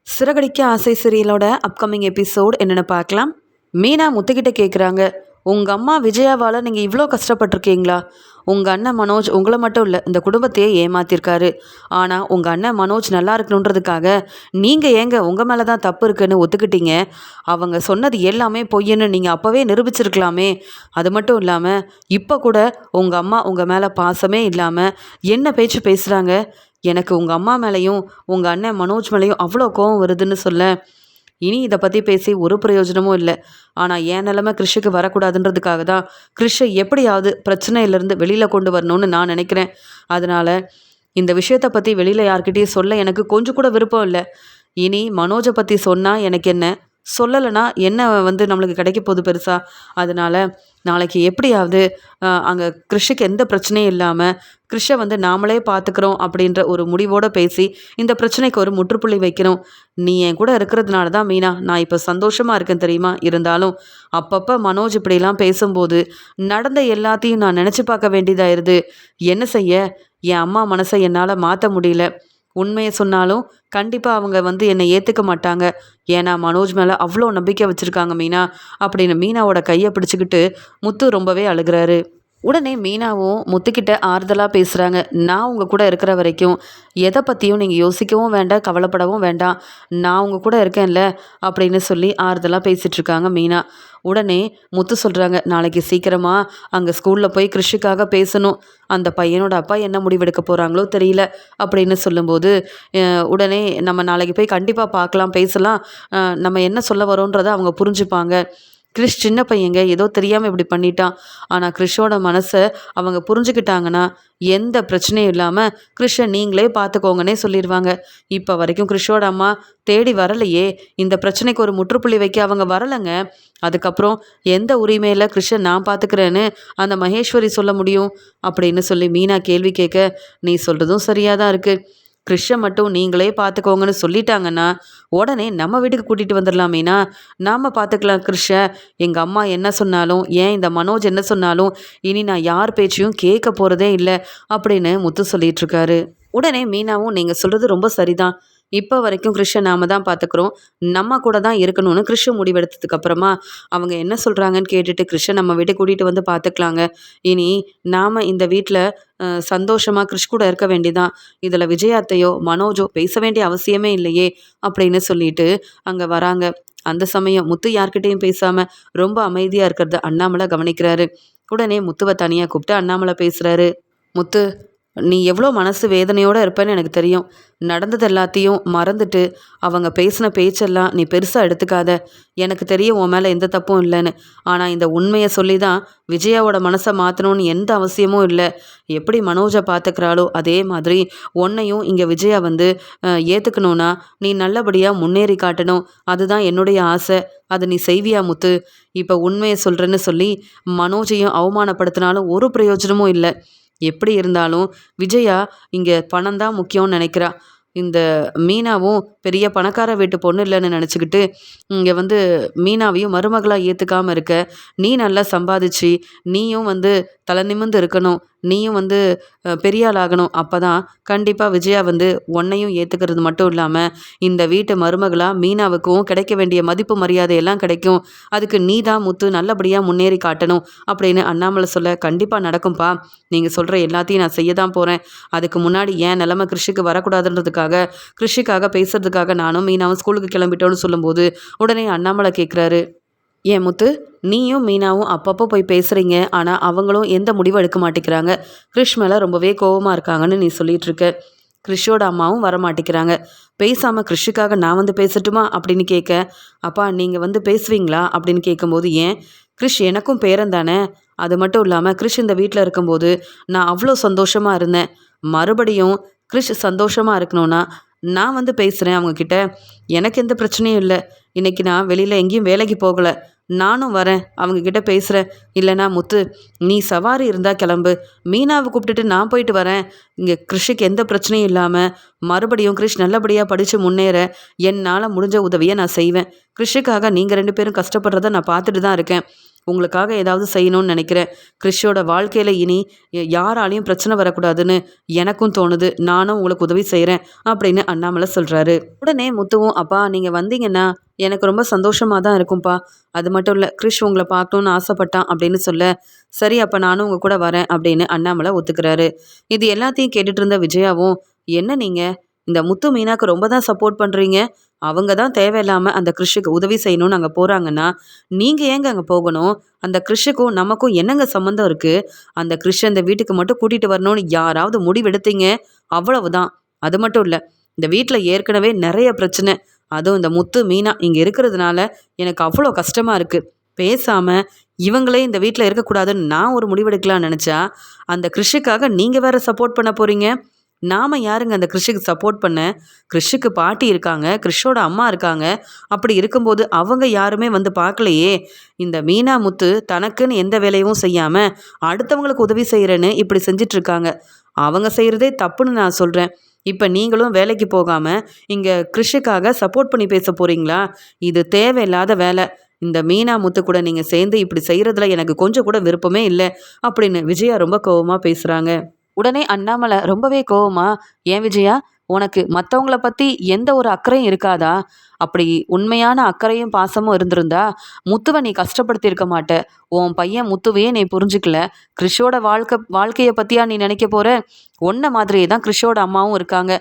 சிறகடிக்க ஆசை சீரியலோட upcoming episode என்னென்னு பார்க்கலாம். மீனா முத்துக்கிட்ட கேட்குறாங்க, உங்கள் அம்மா விஜயாவால் நீங்கள் இவ்வளோ கஷ்டப்பட்டிருக்கீங்களா? உங்கள் அண்ணன் மனோஜ் உங்களை மட்டும் இல்லை, இந்த குடும்பத்தையே ஏமாத்திருக்காரு. ஆனால் உங்கள் அண்ணன் மனோஜ் நல்லா இருக்கணுன்றதுக்காக நீங்கள் ஏங்க உங்கள் மேலே தான் தப்பு இருக்குன்னு ஒத்துக்கிட்டீங்க? அவங்க சொன்னது எல்லாமே பொய்ன்னு நீங்கள் அப்போவே நிரூபிச்சிருக்கலாமே. அது மட்டும் இல்லாமல் இப்போ கூட உங்கள் அம்மா உங்கள் மேலே பாசமே இல்லாமல் என்ன பேச்சு பேசுகிறாங்க? எனக்கு உங்கள் அம்மா மேலேயும் உங்கள் அண்ணன் மனோஜ் மேலேயும் அவ்வளோ கோவம் வருதுன்னு சொல்ல, இனி இதை பற்றி பேசி ஒரு பிரயோஜனமும் இல்லை. ஆனால் என் நிலமை கிறிஷுக்கு வரக்கூடாதுன்றதுக்காக தான் கிறிஷை எப்படியாவது பிரச்சனையிலேருந்து வெளியில் கொண்டு வரணும்னு நான் நினைக்கிறேன். அதனால் இந்த விஷயத்தை பற்றி வெளியில் யார்கிட்டையும் சொல்ல எனக்கு கொஞ்சம் கூட விருப்பம் இல்லை. இனி மனோஜை பற்றி சொன்னால் எனக்கு என்ன, சொல்லலைன்னா என்ன நம்மளுக்கு கிடைக்க போகுது பெருசா? அதனால் நாளைக்கு எப்படியாவது அங்கே கிறிஷுக்கு எந்த பிரச்சனையும் இல்லாமல் கிறிஷை நாமளே பார்த்துக்கிறோம் அப்படின்ற ஒரு முடிவோடு பேசி இந்த பிரச்சனைக்கு ஒரு முற்றுப்புள்ளி வைக்கணும். நீ என் கூட இருக்கிறதுனால தான் மீனா நான் இப்போ சந்தோஷமாக இருக்கேன் தெரியுமா? இருந்தாலும் அப்பப்போ மனோஜ் இப்படிலாம் பேசும்போது நடந்த எல்லாத்தையும் நான் நினச்சி பார்க்க வேண்டியதாயிருது. என்ன செய்ய, என் அம்மா மனசை என்னால் மாற்ற முடியல. உண்மையை சொன்னாலும் கண்டிப்பாக அவங்க என்னை ஏற்றுக்க மாட்டாங்க. ஏன்னா மனோஜ் மேலே அவ்வளோ நம்பிக்கை வச்சுருக்காங்க மீனா அப்படின்னு மீனாவோட கையை பிடிச்சிக்கிட்டு முத்து ரொம்பவே அழுகிறாரு. உடனே மீனாவும் முத்துக்கிட்ட ஆறுதலாக பேசுகிறாங்க. நான் உங்கள் கூட இருக்கிற வரைக்கும் எதை பற்றியும் நீங்கள் யோசிக்கவும் வேண்டாம், கவலைப்படவும் வேண்டாம். நான் உங்கள் கூட இருக்கேன்ல அப்படின்னு சொல்லி ஆறுதலாக பேசிகிட்ருக்காங்க மீனா. உடனே முத்து சொல்கிறாங்க, நாளைக்கு சீக்கிரமாக அங்கே ஸ்கூலில் போய் கிறிஷுக்காக பேசணும். அந்த பையனோட அப்பா என்ன முடிவெடுக்க போகிறாங்களோ தெரியல அப்படின்னு சொல்லும்போது, உடனே நம்ம நாளைக்கு போய் கண்டிப்பாக பார்க்கலாம், பேசலாம், நம்ம என்ன சொல்ல வரோன்றதை அவங்க புரிஞ்சுப்பாங்க. கிறிஷ் சின்ன பையங்க, ஏதோ தெரியாமல் இப்படி பண்ணிட்டான். ஆனால் கிறிஷோட மனசை அவங்க புரிஞ்சுக்கிட்டாங்கன்னா எந்த பிரச்சனையும் இல்லாமல் கிறிஷை நீங்களே பார்த்துக்கோங்கன்னே சொல்லிடுவாங்க. இப்போ வரைக்கும் கிறிஷோட அம்மா தேடி வரலையே, இந்த பிரச்சனைக்கு ஒரு முற்றுப்புள்ளி வைக்க அவங்க வரலைங்க. அதுக்கப்புறம் எந்த உரிமையில் கிறிஷை நான் பார்த்துக்கிறேன்னு அந்த மகேஸ்வரி சொல்ல முடியும் அப்படின்னு சொல்லி மீனா கேள்வி கேட்க, நீ சொல்கிறதும் சரியாக தான் இருக்குது. கிறிஷை மட்டும் நீங்களே பார்த்துக்கோங்கன்னு சொல்லிட்டாங்கன்னா உடனே நம்ம வீட்டுக்கு கூட்டிகிட்டு வந்துடலாமேனா, நாம் பார்த்துக்கலாம் கிறிஷை. எங்கள் அம்மா என்ன சொன்னாலும், ஏன் இந்த மனோஜ் என்ன சொன்னாலும் இனி நான் யார் பேச்சையும் கேட்க போகிறதே இல்லை அப்படின்னு முத்து சொல்லிகிட்ருக்காரு. உடனே மீனாவும், நீங்கள் சொல்கிறது ரொம்ப சரிதான். இப்போ வரைக்கும் கிறிஷை நாம தான் பார்த்துக்குறோம், நம்ம கூட தான் இருக்கணும்னு கிறிஷை முடிவெடுத்ததுக்கு அப்புறமா அவங்க என்ன சொல்கிறாங்கன்னு கேட்டுட்டு கிறிஷை நம்ம வீட்டுக்கு கூட்டிகிட்டு வந்து பார்த்துக்கலாங்க. இனி நாம் இந்த வீட்டில் சந்தோஷமாக கிறிஷ் கூட இருக்க வேண்டியதான். இதில் விஜயாத்தையோ மனோஜோ பேச வேண்டிய அவசியமே இல்லையே அப்படின்னு சொல்லிட்டு அங்கே வராங்க. அந்த சமயம் முத்து யார்கிட்டையும் பேசாமல் ரொம்ப அமைதியாக இருக்கிறத அண்ணாமலை கவனிக்கிறாரு. உடனே முத்துவை தனியாக கூப்பிட்டு அண்ணாமலை பேசுகிறாரு. முத்து, நீ எவ்வளோ மனசு வேதனையோடு இருப்பேன்னு எனக்கு தெரியும். நடந்தது எல்லாத்தையும் மறந்துட்டு அவங்க பேசின பேச்செல்லாம் நீ பெருசாக எடுத்துக்காத. எனக்கு தெரியும் உன் மேலே எந்த தப்பும் இல்லைன்னு. ஆனால் இந்த உண்மையை சொல்லி தான் விஜயாவோட மனசை மாற்றணும்னு எந்த அவசியமும் இல்லை. எப்படி மனோஜை பார்த்துக்கிறாளோ அதே மாதிரி உன்னையும் இங்கே விஜயா ஏற்றுக்கணும்னா நீ நல்லபடியாக முன்னேறி காட்டணும். அதுதான் என்னுடைய ஆசை. அதை நீ செய்வியா முத்து? இப்போ உண்மையை சொல்கிறேன்னு சொல்லி மனோஜையும் அவமானப்படுத்தினாலும் ஒரு பிரயோஜனமும் இல்லை. எப்படி இருந்தாலும் விஜயா இங்கே பணம் தான் முக்கியம்னு நினைக்கிறா. இந்த மீனாவும் பெரிய பணக்கார வீட்டு பொண்ணு இல்லைன்னு நினச்சிக்கிட்டு இங்கே மீனாவையும் மருமகளாக ஏற்றுக்காமல் இருக்க. நீ நல்லா சம்பாதிச்சு நீயும் தலை நிமிர்ந்து இருக்கணும். நீயும் பெரிய ஆளாகணும். அப்போ தான் கண்டிப்பாக விஜயா உன்னையும் ஏற்றுக்கிறது மட்டும் இல்லாமல் இந்த வீட்டு மருமகளாக மீனாவுக்கும் கிடைக்க வேண்டிய மதிப்பு மரியாதையெல்லாம் கிடைக்கும். அதுக்கு நீ தான் முத்து நல்லபடியாக முன்னேறி காட்டணும் அப்படின்னு அண்ணாமலை சொல்ல, கண்டிப்பாக நடக்கும்பா. நீங்கள் சொல்கிற எல்லாத்தையும் நான் செய்ய தான் போகிறேன். அதுக்கு முன்னாடி ஏன் நிலைமை கிறிஷுக்கு வரக்கூடாதுன்றதுக்காக, கிறிஷுக்காக பேசுறதுக்காக நானும் மீனாவும் ஸ்கூலுக்கு கிளம்பிட்டோன்னு சொல்லும்போது உடனே அண்ணாமலை கேட்குறாரு, ஏன் முத்து, நீயும் மீனாவும் அப்பப்போ போய் பேசுகிறீங்க, ஆனால் அவங்களும் எந்த முடிவும் எடுக்க மாட்டேங்கிறாங்க. கிறிஷ் மேலே ரொம்பவே கோபமாக இருக்காங்கன்னு நீ சொல்லிகிட்டு இருக்க. கிறிஷோட அம்மாவும் வரமாட்டேங்கிறாங்க. பேசாமல் கிறிஷுக்காக நான் பேசட்டுமா அப்படின்னு கேட்க, அப்பா நீங்கள் பேசுவீங்களா அப்படின்னு கேட்கும்போது, ஏன், கிறிஷ் எனக்கும் பேரன் தானே. அது மட்டும் இல்லாமல் கிறிஷ் இந்த வீட்டில் இருக்கும்போது நான் அவ்வளோ சந்தோஷமாக இருந்தேன். மறுபடியும் கிறிஷ் சந்தோஷமாக இருக்கணும்னா நான் பேசுகிறேன் அவங்கக்கிட்ட. எனக்கு எந்த பிரச்சனையும் இல்லை. இன்றைக்கி நான் வெளியில் எங்கேயும் வேலைக்கு போகலை. நானும் வரேன், அவங்கக்கிட்ட பேசுகிறேன். இல்லைனா முத்து, நீ சவாரி இருந்தால் கிளம்பு, மீனாவை கூப்பிட்டுட்டு நான் போயிட்டு வரேன். இங்கே கிறிஷுக்கு எந்த பிரச்சனையும் இல்லாமல் மறுபடியும் கிறிஷ் நல்லபடியாக படித்து முன்னேற என்னால் முடிஞ்ச உதவியை நான் செய்வேன். கிறிஷுக்காக நீங்கள் 2 பேரும் கஷ்டப்படுறத நான் பார்த்துட்டு தான் இருக்கேன். உங்களுக்காக ஏதாவது செய்யணும்னு நினைக்கிறேன். கிறிஷோட வாழ்க்கையில் இனி யாராலையும் பிரச்சனை வரக்கூடாதுன்னு எனக்கும் தோணுது. நானும் உங்களுக்கு உதவி செய்கிறேன் அப்படின்னு அண்ணாமலை சொல்கிறாரு. உடனே முத்துவும், அப்பா நீங்கள் வந்தீங்கன்னா எனக்கு ரொம்ப சந்தோஷமாக தான் இருக்கும்ப்பா. அது மட்டும் இல்லை, கிறிஷ் உங்களை பார்க்கணுன்னு ஆசைப்பட்டான் அப்படின்னு சொல்ல, சரி அப்போ நானும் உங்கள் கூட வரேன் அப்படின்னு அண்ணாமலை ஒத்துக்கிறாரு. இது எல்லாத்தையும் கேட்டுட்டு இருந்த விஜயாவும், என்ன நீங்கள் இந்த முத்து மீனாக்கு ரொம்ப தான் சப்போர்ட் பண்ணுறீங்க. அவங்க தான் தேவையில்லாமல் அந்த கிறிஷுக்கு உதவி செய்யணும்னு அங்கே போகிறாங்கன்னா நீங்கள் ஏங்க அங்கே போகணும்? அந்த கிறிஷுக்கும் நமக்கும் என்னங்க சம்மந்தம் இருக்குது? அந்த கிறிஷ் அந்த வீட்டுக்கு மட்டும் கூட்டிகிட்டு வரணும்னு யாராவது முடிவெடுத்தீங்க, அவ்வளவுதான். அது மட்டும் இல்லை, இந்த வீட்டில் ஏற்கனவே நிறைய பிரச்சனை. அதுவும் இந்த முத்து மீனா இங்கே இருக்கிறதுனால எனக்கு அவ்வளோ கஷ்டமாக இருக்குது. பேசாமல் இவங்களே இந்த வீட்டில் இருக்கக்கூடாதுன்னு நான் ஒரு முடிவெடுக்கலாம்னு நினச்சா, அந்த கிறிஷுக்காக நீங்கள் வேற சப்போர்ட் பண்ண போகிறீங்க. நாம் யாருங்க அந்த கிறிஷுக்கு சப்போர்ட் பண்ண? கிறிஷுக்கு பாட்டி இருக்காங்க, கிறிஷோட அம்மா இருக்காங்க. அப்படி இருக்கும்போது அவங்க யாருமே வந்து பார்க்கலையே. இந்த மீனா முத்து தனக்குன்னு எந்த வேலையும் செய்யாமல் அடுத்தவங்களுக்கு உதவி செய்கிறேன்னு இப்படி செஞ்சிட்ருக்காங்க. அவங்க செய்கிறதே தப்புன்னு நான் சொல்கிறேன். இப்போ நீங்களும் வேலைக்கு போகாமல் இங்கே கிறிஷுக்காக சப்போர்ட் பண்ணி பேச போகிறீங்களா? இது தேவையில்லாத வேலை. இந்த மீனா முத்து கூட நீங்கள் சேர்ந்து இப்படி செய்கிறதுல எனக்கு கொஞ்சம் கூட விருப்பமே இல்லை அப்படின்னு விஜயா ரொம்ப கோவமாக பேசுகிறாங்க. உடனே அண்ணாமலை ரொம்பவே கோவமா, ஏன் விஜயா, உனக்கு மற்றவங்கள பற்றி எந்த ஒரு அக்கறையும் இருக்காதா? அப்படி உண்மையான அக்கறையும் பாசமும் இருந்திருந்தா முத்துவை நீ கஷ்டப்படுத்தியிருக்க மாட்ட. உன் பையன் முத்துவையே நீ புரிஞ்சுக்கல. கிறிஷோட வாழ்க்கையை பற்றியா நீ நினைக்க போகிற? உன்னை மாதிரியே தான் கிறிஷோட அம்மாவும் இருக்காங்க.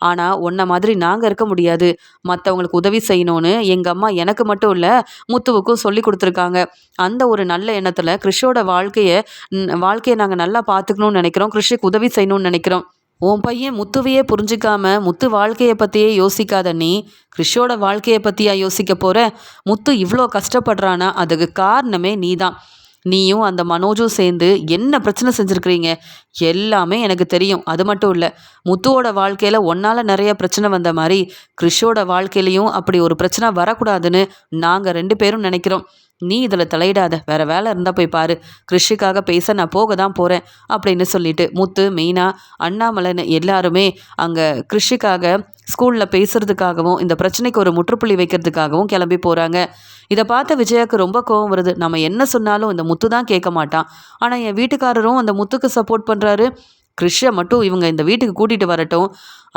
ஆனால் உன்னை மாதிரி நாங்கள் இருக்க முடியாது. மற்றவங்களுக்கு உதவி செய்யணும்னு எங்கள் அம்மா எனக்கு மட்டும் இல்லை, முத்துவுக்கும் சொல்லி கொடுத்துருக்காங்க. அந்த ஒரு நல்ல எண்ணத்தில் கிறிஷோட வாழ்க்கையை நாங்கள் நல்லா பார்த்துக்கணும்னு நினைக்கிறோம். கிறிஷுக்கு உதவி செய்யணும்னு நினைக்கிறோம். உன் பையன் முத்துவையே புரிஞ்சிக்காம முத்து வாழ்க்கையை பற்றியே யோசிக்காத நீ கிறிஷோட வாழ்க்கையை பற்றியா யோசிக்க போகிற? முத்து இவ்வளோ கஷ்டப்படுறானா அதுக்கு காரணமே நீ தான். நீயும் அந்த மனோஜும் சேர்ந்து என்ன பிரச்சனை செஞ்சுருக்கிறீங்க எல்லாமே எனக்கு தெரியும். அது மட்டும் இல்லை, முத்துவோட வாழ்க்கையில் ஒன்னால் நிறைய பிரச்சனை வந்த மாதிரி கிறிஷோட வாழ்க்கையிலையும் அப்படி ஒரு பிரச்சனை வரக்கூடாதுன்னு நாங்கள் 2 பேரும் நினைக்கிறோம். நீ இதில் தலையிடாத, வேறு வேலை இருந்தால் போய் பாரு. கிறிஷுக்காக பேச நான் போக தான் போகிறேன் அப்படின்னு சொல்லிட்டு முத்து, மீனா, அண்ணாமலைன்னு எல்லாருமே அங்கே கிறிஷுக்காக ஸ்கூலில் பேசுகிறதுக்காகவும் இந்த பிரச்சனைக்கு ஒரு முற்றுப்புள்ளி வைக்கிறதுக்காகவும் கிளம்பி போகிறாங்க. இதை பார்த்த விஜயாவுக்கு ரொம்ப கோவம் வருது. நம்ம என்ன சொன்னாலும் இந்த முத்து தான் கேட்க மாட்டான். ஆனால் என் வீட்டுக்காரரும் அந்த முத்துக்கு சப்போர்ட் பண்ணுறாரு. கிறிஷை மட்டும் இவங்க இந்த வீட்டுக்கு கூட்டிகிட்டு வரட்டும்,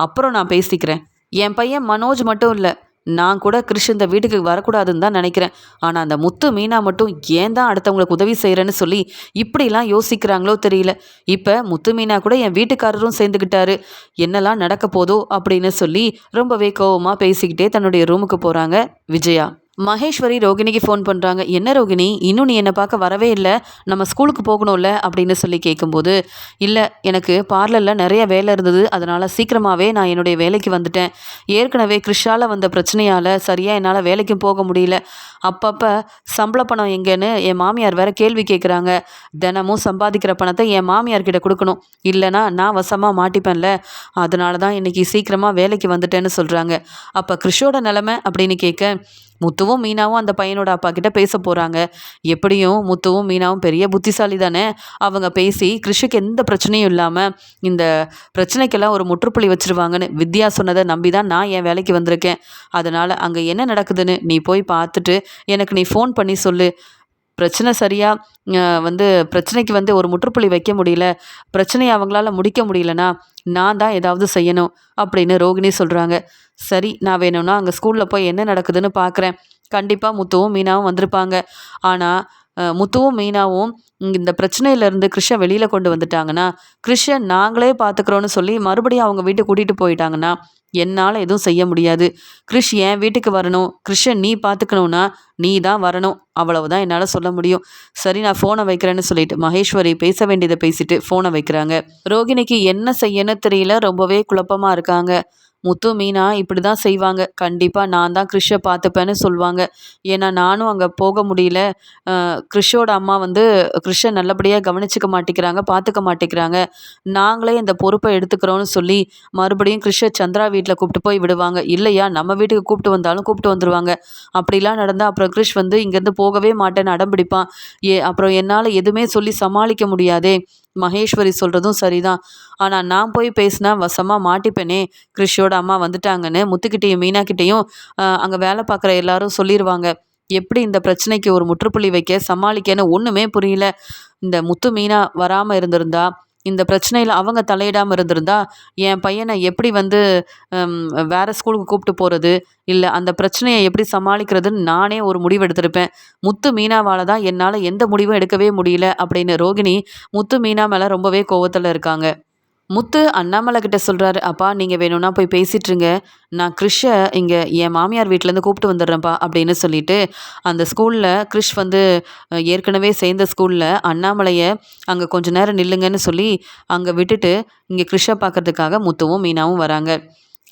அப்புறம் நான் பேசிக்கிறேன். என் பையன் மனோஜ் மட்டும் இல்லை, நான் கூட கிறிஷ் இந்த வீட்டுக்கு வரக்கூடாதுன்னு தான் நினைக்கிறேன். ஆனால் அந்த முத்து மீனா மட்டும் ஏன் தான் அடுத்தவங்களுக்கு உதவி செய்கிறேன்னு சொல்லி இப்படிலாம் யோசிக்கிறாங்களோ தெரியல. இப்போ முத்து மீனா கூட என் வீட்டுக்காரரும் சேர்ந்துக்கிட்டாரு. என்னெல்லாம் நடக்க போதோ அப்படின்னு சொல்லி ரொம்பவே கோவமாக பேசிக்கிட்டே தன்னுடைய ரூமுக்கு போகிறாங்க விஜயா. மகேஸ்வரி ரோகிணிக்கு ஃபோன் பண்ணுறாங்க. என்ன ரோகிணி, இன்னும் நீ என்னை பார்க்க வரவே இல்லை, நம்ம ஸ்கூலுக்கு போகணும்ல அப்படின்னு சொல்லி கேட்கும்போது, இல்லை எனக்கு பார்லரில் நிறைய வேலை இருந்தது, அதனால் சீக்கிரமாகவே நான் என்னுடைய வேலைக்கு வந்துட்டேன். ஏற்கனவே கிறிஷால் வந்த பிரச்சனையால் சரியாக என்னால் வேலைக்கும் போக முடியல. அப்பப்போ சம்பள பணம் எங்கேன்னு என் மாமியார் வேறு கேள்வி கேட்குறாங்க. தினமும் சம்பாதிக்கிற பணத்தை என் மாமியார்கிட்ட கொடுக்கணும், இல்லைனா நான் வசமாக மாட்டிப்பேன்ல. அதனால தான் இன்றைக்கி சீக்கிரமாக வேலைக்கு வந்துட்டேன்னு சொல்கிறாங்க. அப்போ கிறிஷோட நிலமை அப்படின்னு கேட்க, முத்துவும் மீனாவும் அந்த பையனோட அப்பா கிட்ட பேச போகிறாங்க. எப்படியும் முத்துவும் மீனாவும் பெரிய புத்திசாலி தானே, அவங்க பேசி கிறிஷுக்கு எந்த பிரச்சனையும் இல்லாமல் இந்த பிரச்சனைக்கெல்லாம் ஒரு முற்றுப்புள்ளி வச்சுருவாங்கன்னு வித்யா சொன்னதை நம்பி தான் நான் என் வேலைக்கு வந்திருக்கேன். அதனால் அங்கே என்ன நடக்குதுன்னு நீ போய் பார்த்துட்டு எனக்கு நீ ஃபோன் பண்ணி சொல்லு. பிரச்சனை சரியாக பிரச்சனைக்கு ஒரு முற்றுப்புள்ளி வைக்க முடியல, பிரச்சனையை அவங்களால முடிக்க முடியலனா நான் தான் ஏதாவது செய்யணும் அப்படின்னு ரோகிணி சொல்கிறாங்க. சரி, நான் வேணும்னா அங்கே ஸ்கூலில் போய் என்ன நடக்குதுன்னு பார்க்குறேன். கண்டிப்பாக முத்துவும் மீனாவும் வந்திருப்பாங்க. ஆனால் முத்துவும் மீனாவும் இந்த பிரச்சனையிலேருந்து கிறிஷை வெளியில் கொண்டு வந்துட்டாங்கன்னா, கிறிஷை நாங்களே பார்த்துக்குறோன்னு சொல்லி மறுபடியும் அவங்க வீட்டுக்கு கூட்டிகிட்டு போயிட்டாங்கன்னா என்னால் எதுவும் செய்ய முடியாது. கிறிஷ் என் வீட்டுக்கு வரணும், கிறிஷை நீ பார்த்துக்கணுன்னா நீ தான் வரணும், அவ்வளவுதான் என்னால் சொல்ல முடியும். சரி, நான் ஃபோனை வைக்கிறேன்னு சொல்லிட்டு மகேஸ்வரி பேச வேண்டியதை பேசிட்டு ஃபோனை வைக்கிறாங்க. ரோகிணிக்கு என்ன செய்யணும் தெரியல, ரொம்பவே குழப்பமாக இருக்காங்க. முத்து மீனா இப்படி தான் செய்வாங்க. கண்டிப்பாக நான் தான் கிறிஷை பார்த்துப்பேன்னு சொல்லுவாங்க. ஏன்னா நானும் அங்கே போக முடியல. கிறிஷோட அம்மா கிறிஷை நல்லபடியாக கவனிச்சிக்க மாட்டேங்கிறாங்க, பார்த்துக்க மாட்டேங்கிறாங்க. நாங்களே இந்த பொறுப்பை எடுத்துக்கிறோன்னு சொல்லி மறுபடியும் கிறிஷை சந்திரா வீட்டில் கூப்பிட்டு போய் விடுவாங்க. இல்லையா நம்ம வீட்டுக்கு கூப்பிட்டு வந்தாலும் கூப்பிட்டு வந்துடுவாங்க. அப்படிலாம் நடந்தால் அப்புறம் கிறிஷ் இங்கேருந்து போகவே மாட்டேன்னு அடம் பிடிப்பான். அப்புறம் என்னால் எதுவுமே சொல்லி சமாளிக்க முடியாதே. மகேஸ்வரி சொல்கிறதும் சரிதான். ஆனால் நான் போய் பேசினா வசமாக மாட்டிப்பேனே. கிறிஷோட அம்மா வந்துட்டாங்கன்னு முத்துக்கிட்டேயும் மீனாக்கிட்டேயும் அங்கே வேலை பார்க்குற எல்லாரும் சொல்லிடுவாங்க. எப்படி இந்த பிரச்சனைக்கு ஒரு முற்றுப்புள்ளி வைக்க சமாளிக்கன்னு ஒன்றுமே புரியல. இந்த முத்து மீனா வராமல் இருந்திருந்தா, இந்த பிரச்சனையில் அவங்க தலையிடாமல் இருந்திருந்தா, என் பையனை எப்படி வந்து ஹம், வேற ஸ்கூலுக்கு கூப்பிட்டு போகிறது, இல்லை அந்த பிரச்சனையை எப்படி சமாளிக்கிறதுன்னு நானே ஒரு முடிவு எடுத்திருப்பேன். முத்து மீனாவால் தான் என்னால் எந்த முடிவும் எடுக்கவே முடியல அப்படின்னு ரோகிணி முத்து மீனா மேலே ரொம்பவே கோவத்தில் இருக்காங்க. முத்து அண்ணாமலை கிட்ட சொல்கிறாரு, அப்பா நீங்கள் வேணும்னா போய் பேசிட்டுருங்க, நான் கிறிஷை இங்கே என் மாமியார் வீட்டிலேருந்து கூப்பிட்டு வந்துடுறேன்ப்பா அப்படின்னு சொல்லிட்டு அந்த ஸ்கூலில் கிறிஷ் வந்து ஏற்கனவே சேர்ந்த ஸ்கூலில் அண்ணாமலையை அங்கே கொஞ்ச நேரம் நில்லுங்கன்னு சொல்லி அங்கே விட்டுட்டு இங்கே கிறிஷை பார்க்கறதுக்காக முத்துவும் மீனாவும் வராங்க.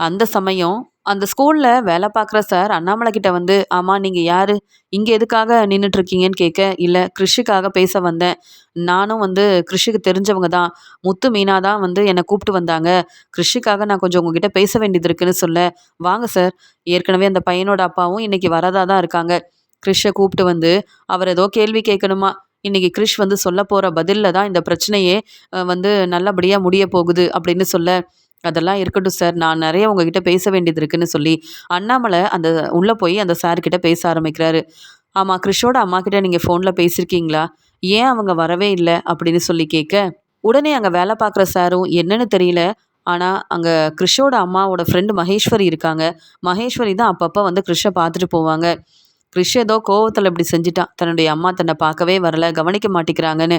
அந்த சமயம் அந்த ஸ்கூலில் வேலை பார்க்குற சார் அண்ணாமலை கிட்ட வந்து, ஆமாம் நீங்கள் யார், இங்கே எதுக்காக நின்றுட்டுருக்கீங்கன்னு கேட்க, இல்லை கிறிஷுக்காக பேச வந்தேன், நானும் வந்து கிறிஷுக்கு தெரிஞ்சவங்க தான், முத்து மீனா தான் வந்து என்னை கூப்பிட்டு வந்தாங்க, கிறிஷுக்காக நான் கொஞ்சம் உங்ககிட்ட பேச வேண்டியது இருக்குன்னு சொல்ல, வாங்க சார், ஏற்கனவே அந்த பையனோட அப்பாவும் இன்னைக்கு வரதா தான் இருக்காங்க, கிறிஷை கூப்பிட்டு வந்து அவர் ஏதோ கேள்வி கேட்கணுமா, இன்னைக்கு கிறிஷ் வந்து சொல்ல போகிற பதிலில் தான் இந்த பிரச்சனையே வந்து நல்லபடியாக முடிய போகுது அப்படின்னு சொல்ல, அதெல்லாம் இருக்கட்டும் சார், நான் நிறைய உங்ககிட்ட பேச வேண்டியது இருக்குன்னு சொல்லி அண்ணாமலை அந்த உள்ளே போய் அந்த சார்கிட்ட பேச ஆரம்பிக்கிறாரு. ஆமாம், கிறிஷோட அம்மா கிட்ட நீங்கள் ஃபோனில் பேசியிருக்கீங்களா, ஏன் அவங்க வரவே இல்லை அப்படின்னு சொல்லி கேட்க, உடனே அங்கே வேலை பார்க்குற சாரும் என்னன்னு தெரியல, ஆனால் அங்கே கிறிஷோட அம்மாவோட ஃப்ரெண்டு மகேஸ்வரி இருக்காங்க, மகேஸ்வரி தான் அப்பப்போ வந்து கிறிஷை பார்த்துட்டு போவாங்க, கிறிஷ் ஏதோ கோவத்தில் இப்படி செஞ்சிட்டான், தன்னுடைய அம்மா தன்னை பார்க்கவே வரல, கவனிக்க மாட்டேங்கிறாங்கன்னு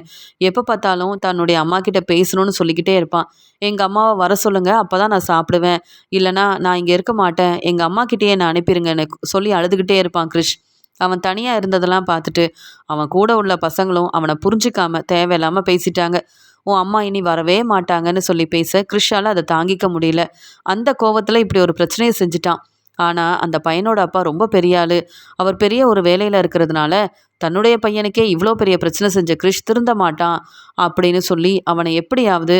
எப்போ பார்த்தாலும் தன்னுடைய அம்மா கிட்ட பேசணும்னு சொல்லிக்கிட்டே இருப்பான். எங்கள் அம்மாவை வர சொல்லுங்க, அப்போ தான் நான் சாப்பிடுவேன், இல்லைனா நான் இங்கே இருக்க மாட்டேன், எங்கள் அம்மா கிட்டேயே நான் அனுப்பிடுங்கன்னு சொல்லி அழுதுகிட்டே இருப்பான் கிறிஷ். அவன் தனியாக இருந்ததெல்லாம் பார்த்துட்டு அவன் கூட உள்ள பசங்களும் அவனை புரிஞ்சிக்காம தேவையில்லாமல் பேசிட்டாங்க. உன் அம்மா இனி வரவே மாட்டாங்கன்னு சொல்லி பேச கிறிஷால் அதை தாங்கிக்க முடியல. அந்த கோவத்தில் இப்படி ஒரு பிரச்சனையை செஞ்சிட்டான். ஆனால் அந்த பையனோட அப்பா ரொம்ப பெரிய ஆள், அவர் பெரிய ஒரு வேலையில் இருக்கிறதுனால தன்னுடைய பையனுக்கே இவ்வளோ பெரிய பிரச்சனை செஞ்ச கிறிஷ் திருந்த மாட்டான் அப்படின்னு சொல்லி அவனை எப்படியாவது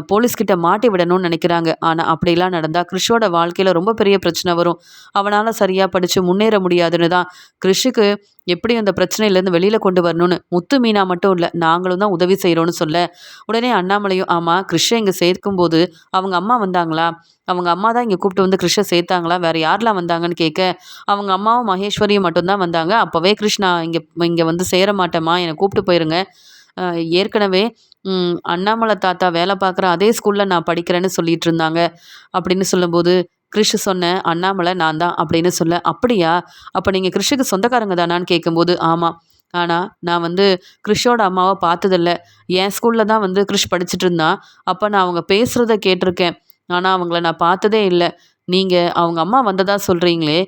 போலீஸ்கிட்ட மாட்டி விடணும்னு நினைக்கிறாங்க. ஆனால் அப்படிலாம் நடந்தால் கிறிஷோட வாழ்க்கையில் ரொம்ப பெரிய பிரச்சனை வரும், அவனால் சரியாக படித்து முன்னேற முடியாதுன்னு தான் கிறிஷுக்கு எப்படி அந்த பிரச்சனையிலேருந்து வெளியில் கொண்டு வரணும்னு முத்து மீனா மட்டும் இல்லை நாங்களும் தான் உதவி செய்கிறோன்னு சொல்ல, உடனே அண்ணாமலையும், ஆமாம் கிறிஷை இங்கே சேர்க்கும்போது அவங்க அம்மா வந்தாங்களா, அவங்க அம்மா தான் இங்கே கூப்பிட்டு வந்து கிறிஷை சேர்த்தாங்களா, வேறு யாரெலாம் வந்தாங்கன்னு கேட்க, அவங்க அம்மாவும் மகேஸ்வரியும் மட்டும்தான் வந்தாங்க, அப்போவே கிருஷ்ணா இங்கே இங்கே வந்து சேர மாட்டேம்மா, என்னை கூப்பிட்டு போயிருங்க, ஏற்கனவே அண்ணாமலை தாத்தா வேலை பார்க்குற அதே ஸ்கூலில் நான் படிக்கிறேன்னு சொல்லிட்டு இருந்தாங்க அப்படின்னு சொல்லும்போது, கிறிஷ் சொன்ன அண்ணாமலை நான் தான் அப்படின்னு சொல்ல, அப்படியா, அப்போ நீங்கள் கிறிஷுக்கு சொந்தக்காரங்க தானான்னு கேட்கும்போது, ஆமாம், ஆனால் நான் வந்து கிறிஷோட அம்மாவை பார்த்ததில்ல, என் ஸ்கூலில் தான் வந்து கிறிஷ் படிச்சுட்டு இருந்தான், அப்போ நான் அவங்க பேசுகிறத கேட்டிருக்கேன், ஆனால் அவங்கள நான் பார்த்ததே இல்லை, நீங்கள் அவங்க அம்மா வந்ததா சொல்கிறீங்களே,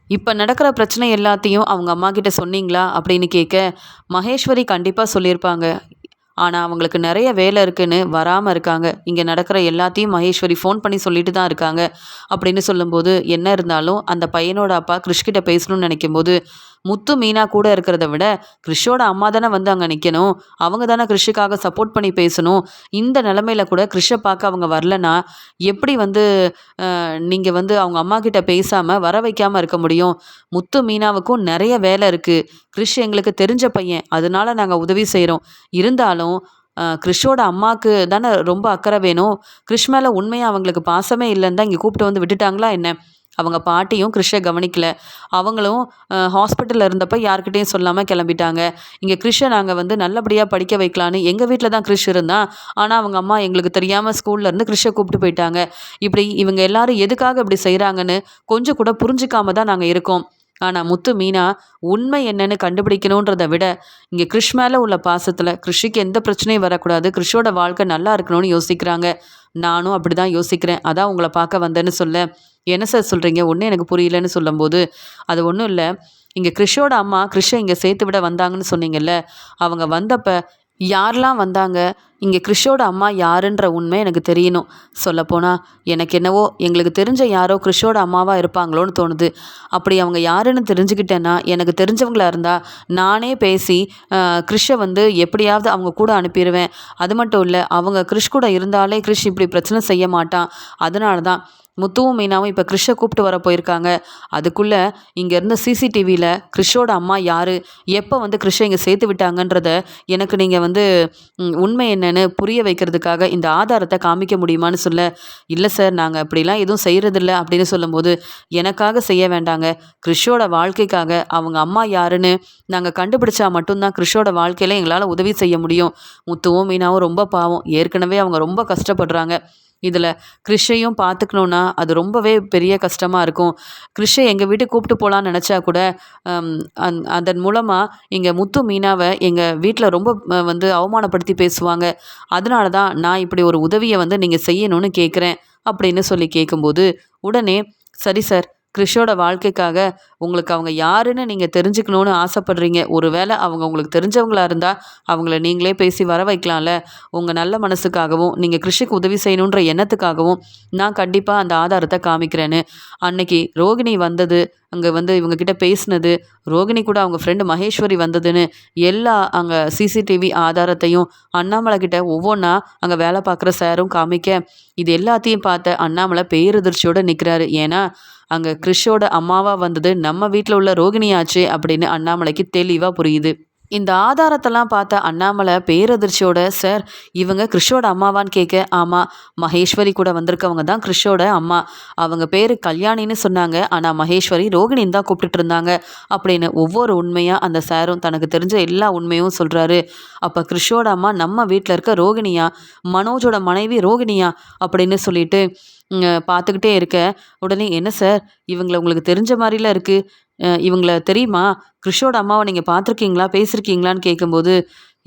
இப்போ நடக்கிற பிரச்சனை எல்லாத்தையும் அவங்க அம்மா கிட்ட சொன்னீங்களா அப்படின்னு கேட்க, மகேஸ்வரி கண்டிப்பாக சொல்லியிருப்பாங்க, ஆனால் அவங்களுக்கு நிறைய வேலை இருக்குன்னு வராமல் இருக்காங்க, இங்கே நடக்கிற எல்லாத்தையும் மகேஸ்வரி ஃபோன் பண்ணி சொல்லிட்டு தான் இருக்காங்க அப்படின்னு சொல்லும்போது, என்ன இருந்தாலும் அந்த பையனோட அப்பா கிறிஷ்கிட்ட பேசணும்னு நினைக்கும்போது, முத்து மீனா கூட இருக்கிறத விட கிறிஷோட அம்மா தானே வந்து அங்கே நிற்கணும், அவங்க தானே கிறிஷுக்காக சப்போர்ட் பண்ணி பேசணும், இந்த நிலமையில கூட கிறிஷை பார்க்க அவங்க வரலனா எப்படி வந்து நீங்கள் வந்து அவங்க அம்மா கிட்ட பேசாமல் வர வைக்காமல் இருக்க முடியும், முத்து மீனாவுக்கும் நிறைய வேலை இருக்குது, கிறிஷ் எங்களுக்கு தெரிஞ்ச பையன், அதனால நாங்கள் உதவி செய்கிறோம், இருந்தாலும் கிறிஷோட அம்மாவுக்கு தானே ரொம்ப அக்கறை வேணும், கிறிஷ் மேலே உண்மையாக அவங்களுக்கு பாசமே இல்லைன்னு தான் இங்கே கூப்பிட்டு வந்து விட்டுட்டாங்களா என்ன, அவங்க பாட்டியும் கிறிஷை கவனிக்கல, அவங்களும் ஹாஸ்பிட்டலில் இருந்தப்போ யார்கிட்டையும் சொல்லாமல் கிளம்பிட்டாங்க, இங்கே கிறிஷை நாங்கள் வந்து நல்லபடியாக படிக்க வைக்கலான்னு எங்கள் வீட்டில் தான் கிறிஷ் இருந்தான், ஆனால் அவங்க அம்மா எங்களுக்கு தெரியாமல் ஸ்கூல்லேருந்து கிறிஷை கூப்பிட்டு போயிட்டாங்க, இப்படி இவங்க எல்லாரும் எதுக்காக இப்படி செய்கிறாங்கன்னு கொஞ்சம் கூட புரிஞ்சிக்காம தான் நாங்கள் இருக்கோம், ஆனால் முத்து மீனா உண்மை என்னன்னு கண்டுபிடிக்கணுன்றதை விட இங்கே கிறிஷ் மேலே உள்ள பாசத்தில் கிறிஷுக்கு எந்த பிரச்சனையும் வரக்கூடாது, கிறிஷோட வாழ்க்கை நல்லா இருக்கணும்னு யோசிக்கிறாங்க, நானும் அப்படி தான் யோசிக்கிறேன், அதான் உங்களை பார்க்க வந்தேன்னு சொல்ல, என்ன சார் சொல்கிறீங்க, ஒன்றும் எனக்கு புரியலன்னு சொல்லும்போது, அது ஒன்றும் இல்லை, இங்கே கிறிஷோட அம்மா கிறிஷை இங்கே சேர்த்து விட வந்தாங்கன்னு சொன்னீங்கல்ல, அவங்க வந்தப்போ யாரெல்லாம் வந்தாங்க, இங்கே கிறிஷோட அம்மா யாருன்ற உண்மை எனக்கு தெரியணும், சொல்லப்போனால் எனக்கு என்னவோ எங்களுக்கு தெரிஞ்ச யாரோ கிறிஷோட அம்மாவாக இருப்பாங்களோன்னு தோணுது, அப்படி அவங்க யாருன்னு தெரிஞ்சுக்கிட்டேன்னா எனக்கு தெரிஞ்சவங்களா இருந்தால் நானே பேசி கிறிஷை வந்து எப்படியாவது அவங்க கூட அனுப்பிடுவேன், அது மட்டும் இல்லை அவங்க கிறிஷ் கூட இருந்தாலே கிறிஷ் இப்படி பிரச்சனை செய்ய மாட்டான், அதனால தான் முத்துவும் மீனாவும் இப்போ கிறிஷை கூப்பிட்டு வர போயிருக்காங்க. அதுக்குள்ளே இங்கே இருந்த சிசிடிவியில் கிறிஷோட அம்மா யார், எப்போ வந்து கிறிஷை இங்கே சேர்த்து விட்டாங்கன்றத எனக்கு நீங்கள் வந்து உண்மை என்னன்னு புரிய வைக்கிறதுக்காக இந்த ஆதாரத்தை காமிக்க முடியுமான்னு சொல்ல, இல்லை சார் நாங்கள் அப்படிலாம் எதுவும் செய்கிறதில்ல அப்படின்னு சொல்லும்போது, எனக்காக செய்ய வேண்டாங்க, கிறிஷோட வாழ்க்கைக்காக அவங்க அம்மா யாருன்னு நாங்கள் கண்டுபிடிச்சா மட்டும்தான் கிறிஷோட வாழ்க்கையில் எங்களால் உதவி செய்ய முடியும். முத்துவும் மீனாவும் ரொம்ப பாவம், ஏற்கனவே அவங்க ரொம்ப கஷ்டப்படுறாங்க. இதில் கிறிஷையும் பார்த்துக்கணுன்னா அது ரொம்பவே பெரிய கஷ்டமாக இருக்கும். கிறிஷை எங்கள் வீட்டுக்கு கூப்பிட்டு போகலான்னு நினச்சா கூட அதன் மூலமாக இங்கே முத்து மீனாவை எங்கள் வீட்டில் ரொம்ப வந்து அவமானப்படுத்தி பேசுவாங்க. அதனால தான் நான் இப்படி ஒரு உதவியை வந்து நீங்கள் செய்யணும்னு கேட்குறேன் அப்படின்னு சொல்லி கேட்கும்போது, உடனே சரி சார், கிறிஷோட வாழ்க்கைக்காக உங்களுக்கு அவங்க யாருன்னு நீங்கள் தெரிஞ்சுக்கணுன்னு ஆசைப்படுறீங்க. ஒருவேளை அவங்க உங்களுக்கு தெரிஞ்சவங்களா இருந்தால் அவங்கள நீங்களே பேசி வர வைக்கலாம்ல. உங்கள் நல்ல மனசுக்காகவும் நீங்கள் கிறிஷுக்கு உதவி செய்யணுன்ற எண்ணத்துக்காகவும் நான் கண்டிப்பாக அந்த ஆதாரத்தை காமிக்கிறேன்னு. அன்னைக்கு ரோகிணி வந்தது, அங்கே வந்து இவங்கக்கிட்ட பேசினது, ரோகிணி கூட அவங்க ஃப்ரெண்டு மகேஸ்வரி வந்ததுன்னு எல்லா அங்கே சிசிடிவி ஆதாரத்தையும் அண்ணாமலை கிட்ட ஒவ்வொன்றா அங்கே வேலை பார்க்குற சாரும் காமிக்க, இது எல்லாத்தையும் பார்த்த அண்ணாமலை பேரதிர்ச்சியோடு நிற்கிறாரு. ஏன்னா அங்கே கிறிஷோட அம்மாவாக வந்தது நம்ம வீட்டில் உள்ள ரோகிணியாச்சே அப்படின்னு அண்ணாமலைக்கு தெளிவாக புரியுது. இந்த ஆதாரத்தெல்லாம் பார்த்த அண்ணாமலை பேரதிர்ச்சியோட, சார் இவங்க கிறிஷோட அம்மாவான்னு கேட்க, ஆமாம் மகேஸ்வரி கூட வந்திருக்கவங்க தான் கிறிஷோட அம்மா, அவங்க பேர் கல்யாணின்னு சொன்னாங்க, ஆனால் மகேஸ்வரி ரோகிணின்னு தான் கூப்பிட்டுட்டு இருந்தாங்க அப்படின்னு ஒவ்வொரு உண்மையாக அந்த சாரும் தனக்கு தெரிஞ்ச எல்லா உண்மையும் சொல்கிறாரு. அப்போ கிறிஷோட அம்மா நம்ம வீட்டில் இருக்க ரோகிணியா, மனோஜோட மனைவி ரோகிணியா அப்படின்னு சொல்லிட்டு பார்த்துக்கிட்டே இருக்க, உடனே என்ன சார் இவங்களை உங்களுக்கு தெரிஞ்ச மாதிரிலாம் இருக்குது, இவங்கள தெரியுமா, கிறிஷோட அம்மாவை நீங்கள் பார்த்துருக்கீங்களா, பேசியிருக்கீங்களான்னு கேட்கும்போது,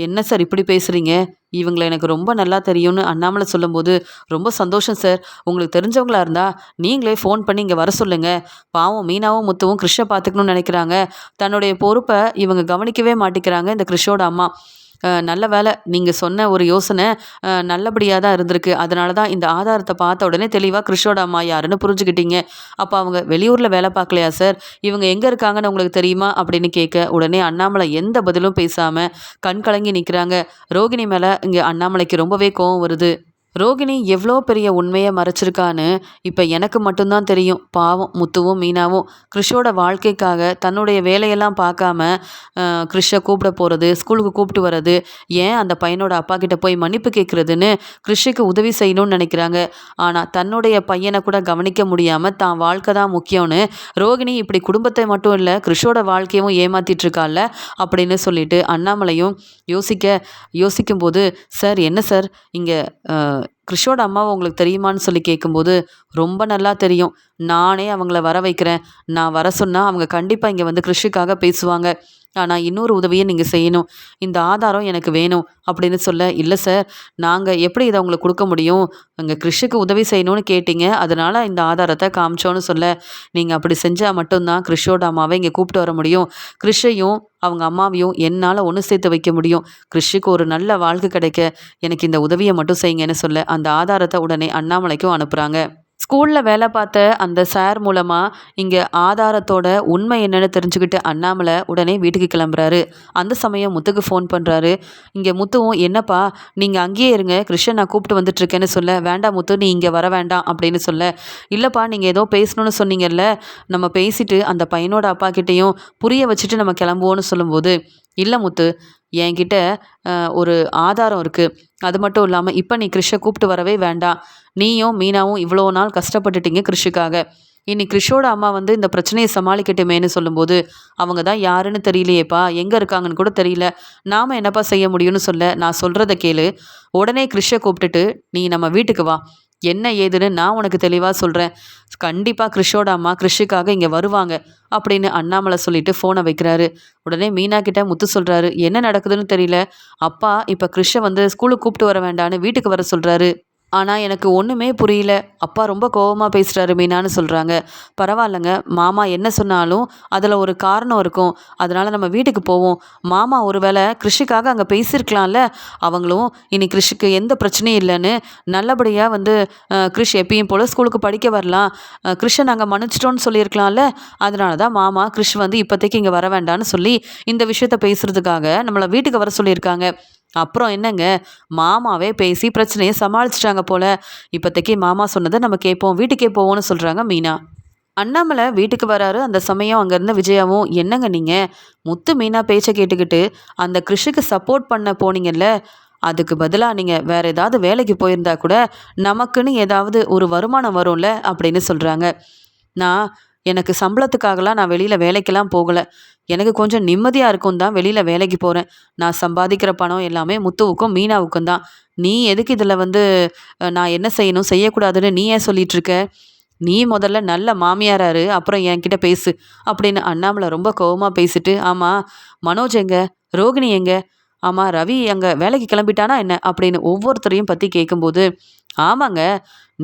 என்ன சார் இப்படி பேசுகிறீங்க, இவங்கள எனக்கு ரொம்ப நல்லா தெரியும்னு அண்ணாமலை சொல்லும்போது, ரொம்ப சந்தோஷம் சார், உங்களுக்கு தெரிஞ்சவங்களா இருந்தால் நீங்களே ஃபோன் பண்ணி இங்கே வர சொல்லுங்கள். பாவம் மீனாவும் முத்துவும் கிறிஷை பார்த்துக்கணும்னு நினைக்கிறாங்க, தன்னுடைய பொறுப்பை இவங்க கவனிக்கவே மாட்டேங்கிறாங்க இந்த கிறிஷோட அம்மா. நல்ல வேலை நீங்கள் சொன்ன ஒரு யோசனை நல்லபடியாக தான் இருந்திருக்கு. அதனால தான் இந்த ஆதாரத்தை பார்த்த உடனே தெளிவாக கிறிஷோட அம்மா யாருன்னு புரிஞ்சுக்கிட்டீங்க. அப்போ அவங்க வெளியூரில் வேலை பார்க்கலையா சார், இவங்க எங்கே இருக்காங்கன்னு உங்களுக்கு தெரியுமா அப்படின்னு கேட்க, உடனே அண்ணாமலை எந்த பதிலும் பேசாமல் கண் கலங்கி நிற்கிறாங்க. ரோகிணி மேலே இங்கே அண்ணாமலைக்கு ரொம்பவே கோவம் வருது. ரோகிணி எவ்வளோ பெரிய உண்மையை மறைச்சிருக்கான்னு இப்போ எனக்கு மட்டும்தான் தெரியும். பாவம் முத்துவும் மீனாவும் கிறிஷோட வாழ்க்கைக்காக தன்னுடைய வேலையெல்லாம் பார்க்காம கிறிஷை கூப்பிட போகிறது, ஸ்கூலுக்கு கூப்பிட்டு வர்றது, ஏன் அந்த பையனோட அப்பா கிட்ட போய் மன்னிப்பு கேட்குறதுன்னு கிறிஷுக்கு உதவி செய்யணும்னு நினைக்கிறாங்க. ஆனால் தன்னுடைய பையனை கூட கவனிக்க முடியாமல் தான் வாழ்க்கை தான் முக்கியம்னு ரோகிணி இப்படி குடும்பத்தை மட்டும் இல்லை கிறிஷோட வாழ்க்கையும் ஏமாத்திட்டு இருக்கால அப்படின்னு சொல்லிட்டு அண்ணாமலையும் யோசிக்கும்போது, சார் என்ன சார் இங்கே கிறிஷோட அம்மாவை உங்களுக்கு தெரியுமான்னு சொல்லி கேட்கும்போது, ரொம்ப நல்லா தெரியும், நானே அவங்கள வர வைக்கிறேன், நான் வர சொன்னால் அவங்க கண்டிப்பாக இங்கே வந்து கிறிஷுக்காக பேசுவாங்க, ஆனால் இன்னொரு உதவியை நீங்கள் செய்யணும், இந்த ஆதாரம் எனக்கு வேணும் அப்படின்னு சொல்ல, இல்லை சார் நாங்கள் எப்படி இதை உங்களுக்கு கொடுக்க முடியும், அங்கே கிறிஷுக்கு உதவி செய்யணும்னு கேட்டிங்க, அதனால் இந்த ஆதாரத்தை காமிச்சோன்னு சொல்ல, நீங்கள் அப்படி செஞ்சால் மட்டும்தான் கிறிஷோட அம்மாவை இங்கே கூப்பிட்டு வர முடியும், கிறிஷையும் அவங்க அம்மாவையும் என்னால் ஒன்று சேர்த்து வைக்க முடியும், கிறிஷுக்கு ஒரு நல்ல வாழ்க்கை கிடைக்க எனக்கு இந்த உதவியை மட்டும் செய்யுங்கன்னு சொல்ல அந்த ஆதாரத்தை உடனே அண்ணாமலைக்கும் அனுப்புகிறாங்க. ஸ்கூலில் வேலை பார்த்த அந்த சார் மூலமாக இங்கே ஆதாரத்தோட உண்மை என்னென்னு தெரிஞ்சுக்கிட்டு அண்ணாமலை உடனே வீட்டுக்கு கிளம்புறாரு. அந்த சமயம் முத்துக்கு ஃபோன் பண்ணுறாரு. இங்கே முத்துவும், என்னப்பா நீங்கள் அங்கேயே இருங்க, கிருஷ்ணன் நான் கூப்பிட்டு வந்துட்டுருக்கேன்னு சொல்ல, வேண்டாம் முத்து நீ இங்கே வர வேண்டாம் அப்படின்னு சொல்ல, இல்லைப்பா நீங்கள் ஏதோ பேசணும்னு சொன்னீங்கல்ல, நம்ம பேசிட்டு அந்த பையனோட அப்பா கிட்டேயும் புரிய வச்சுட்டு நம்ம கிளம்புவோன்னு சொல்லும்போது, இல்லை முத்து என்கிட்ட ஒரு ஆதாரம் இருக்குது, அது மட்டும் இல்லாமல் இப்போ நீ கிறிஷை கூப்பிட்டு வரவே வேண்டாம், நீயும் மீனாவும் இவ்வளோ நாள் கஷ்டப்பட்டுட்டீங்க கிறிஷுக்காக, இனி கிறிஷோட அம்மா வந்து இந்த பிரச்சனையை சமாளிக்கட்டுமேன்னு சொல்லும்போது, அவங்க தான் யாருன்னு தெரியலையேப்பா, எங்கே இருக்காங்கன்னு கூட தெரியல, நாம் என்னப்பா செய்ய முடியும்னு சொல்ல, நான் சொல்கிறத கேளு, உடனே கிறிஷை கூப்பிட்டுட்டு நீ நம்ம வீட்டுக்கு வா, என்ன ஏதுன்னு நான் உனக்கு தெளிவாக சொல்கிறேன், கண்டிப்பாக கிறிஷோட அம்மா கிறிஷுக்காக இங்கே வருவாங்க அப்படின்னு அண்ணாமலை சொல்லிட்டு ஃபோனை வைக்கிறாரு. உடனே மீனா கிட்ட முத்து சொல்கிறாரு, என்ன நடக்குதுன்னு தெரியல, அப்பா இப்போ கிறிஷை வந்து ஸ்கூலுக்கு கூப்பிட்டு வர வேண்டான்னு வீட்டுக்கு வர சொல்கிறாரு, ஆனால் எனக்கு ஒன்றுமே புரியல, அப்பா ரொம்ப கோவமாக பேசுகிறாரு மீனான்னு சொல்கிறாங்க. பரவாயில்லைங்க, மாமா என்ன சொன்னாலும் அதில் ஒரு காரணம் இருக்கும், அதனால் நம்ம வீட்டுக்கு போவோம், மாமா ஒருவேளை கிறிஷுக்காக அங்கே பேசியிருக்கலாம்ல, அவங்களும் இனி கிறிஷுக்கு எந்த பிரச்சனையும் இல்லைன்னு நல்லபடியாக வந்து கிறிஷ் எப்பயும் போல் ஸ்கூலுக்கு படிக்க வரலாம், கிறிஷை நாங்கள் மன்னிச்சிட்டோன்னு சொல்லியிருக்கலாம்ல, அதனால தான் மாமா கிறிஷ் வந்து இப்போதைக்கு இங்கே வர வேண்டான்னு சொல்லி இந்த விஷயத்த பேசுகிறதுக்காக நம்மளை வீட்டுக்கு வர சொல்லியிருக்காங்க, அப்புறம் என்னங்க, மாமாவே பேசி பிரச்சனையை சமாளிச்சிட்டாங்க போல. இப்போதைக்கு மாமா சொன்னதை நம்ம கேட்போம், வீட்டுக்கே போவோம்னு சொல்கிறாங்க மீனா. அண்ணாமலை வீட்டுக்கு வராரு. அந்த சமயம் அங்கே இருந்த விஜயாவும், என்னங்க நீங்கள் முத்து மீனா பேச்சை கேட்டுக்கிட்டு அந்த கிறிஷுக்கு சப்போர்ட் பண்ண போனீங்கல்ல, அதுக்கு பதிலாக நீங்கள் வேற ஏதாவது வேலைக்கு போயிருந்தா கூட நமக்குன்னு ஏதாவது ஒரு வருமானம் வரும்ல அப்படின்னு சொல்கிறாங்க. நான் எனக்கு சம்பளத்துக்காகலாம் நான் வெளியில் வேலைக்கெல்லாம் போகலை. எனக்கு கொஞ்சம் நிம்மதியாக இருக்கும் தான் வெளியில் வேலைக்கு போகிறேன். நான் சம்பாதிக்கிற பணம் எல்லாமே முத்துவுக்கும் மீனாவுக்கும் தான். நீ எதுக்கு இதில் வந்து நான் என்ன செய்யணும் செய்யக்கூடாதுன்னு நீ ஏன் சொல்லிட்டு இருக்க? நீ முதல்ல நல்ல மாமியாராரு, அப்புறம் என்கிட்ட பேசு அப்படின்னு அண்ணாமலை ரொம்ப கோவமாக பேசிட்டு, ஆமாம் மனோஜ் எங்க, ரோகிணி எங்க, ஆமாம் ரவி அங்கே வேலைக்கு கிளம்பிட்டானா என்ன அப்படின்னு ஒவ்வொருத்தரையும் பற்றி கேட்கும்போது, ஆமாங்க,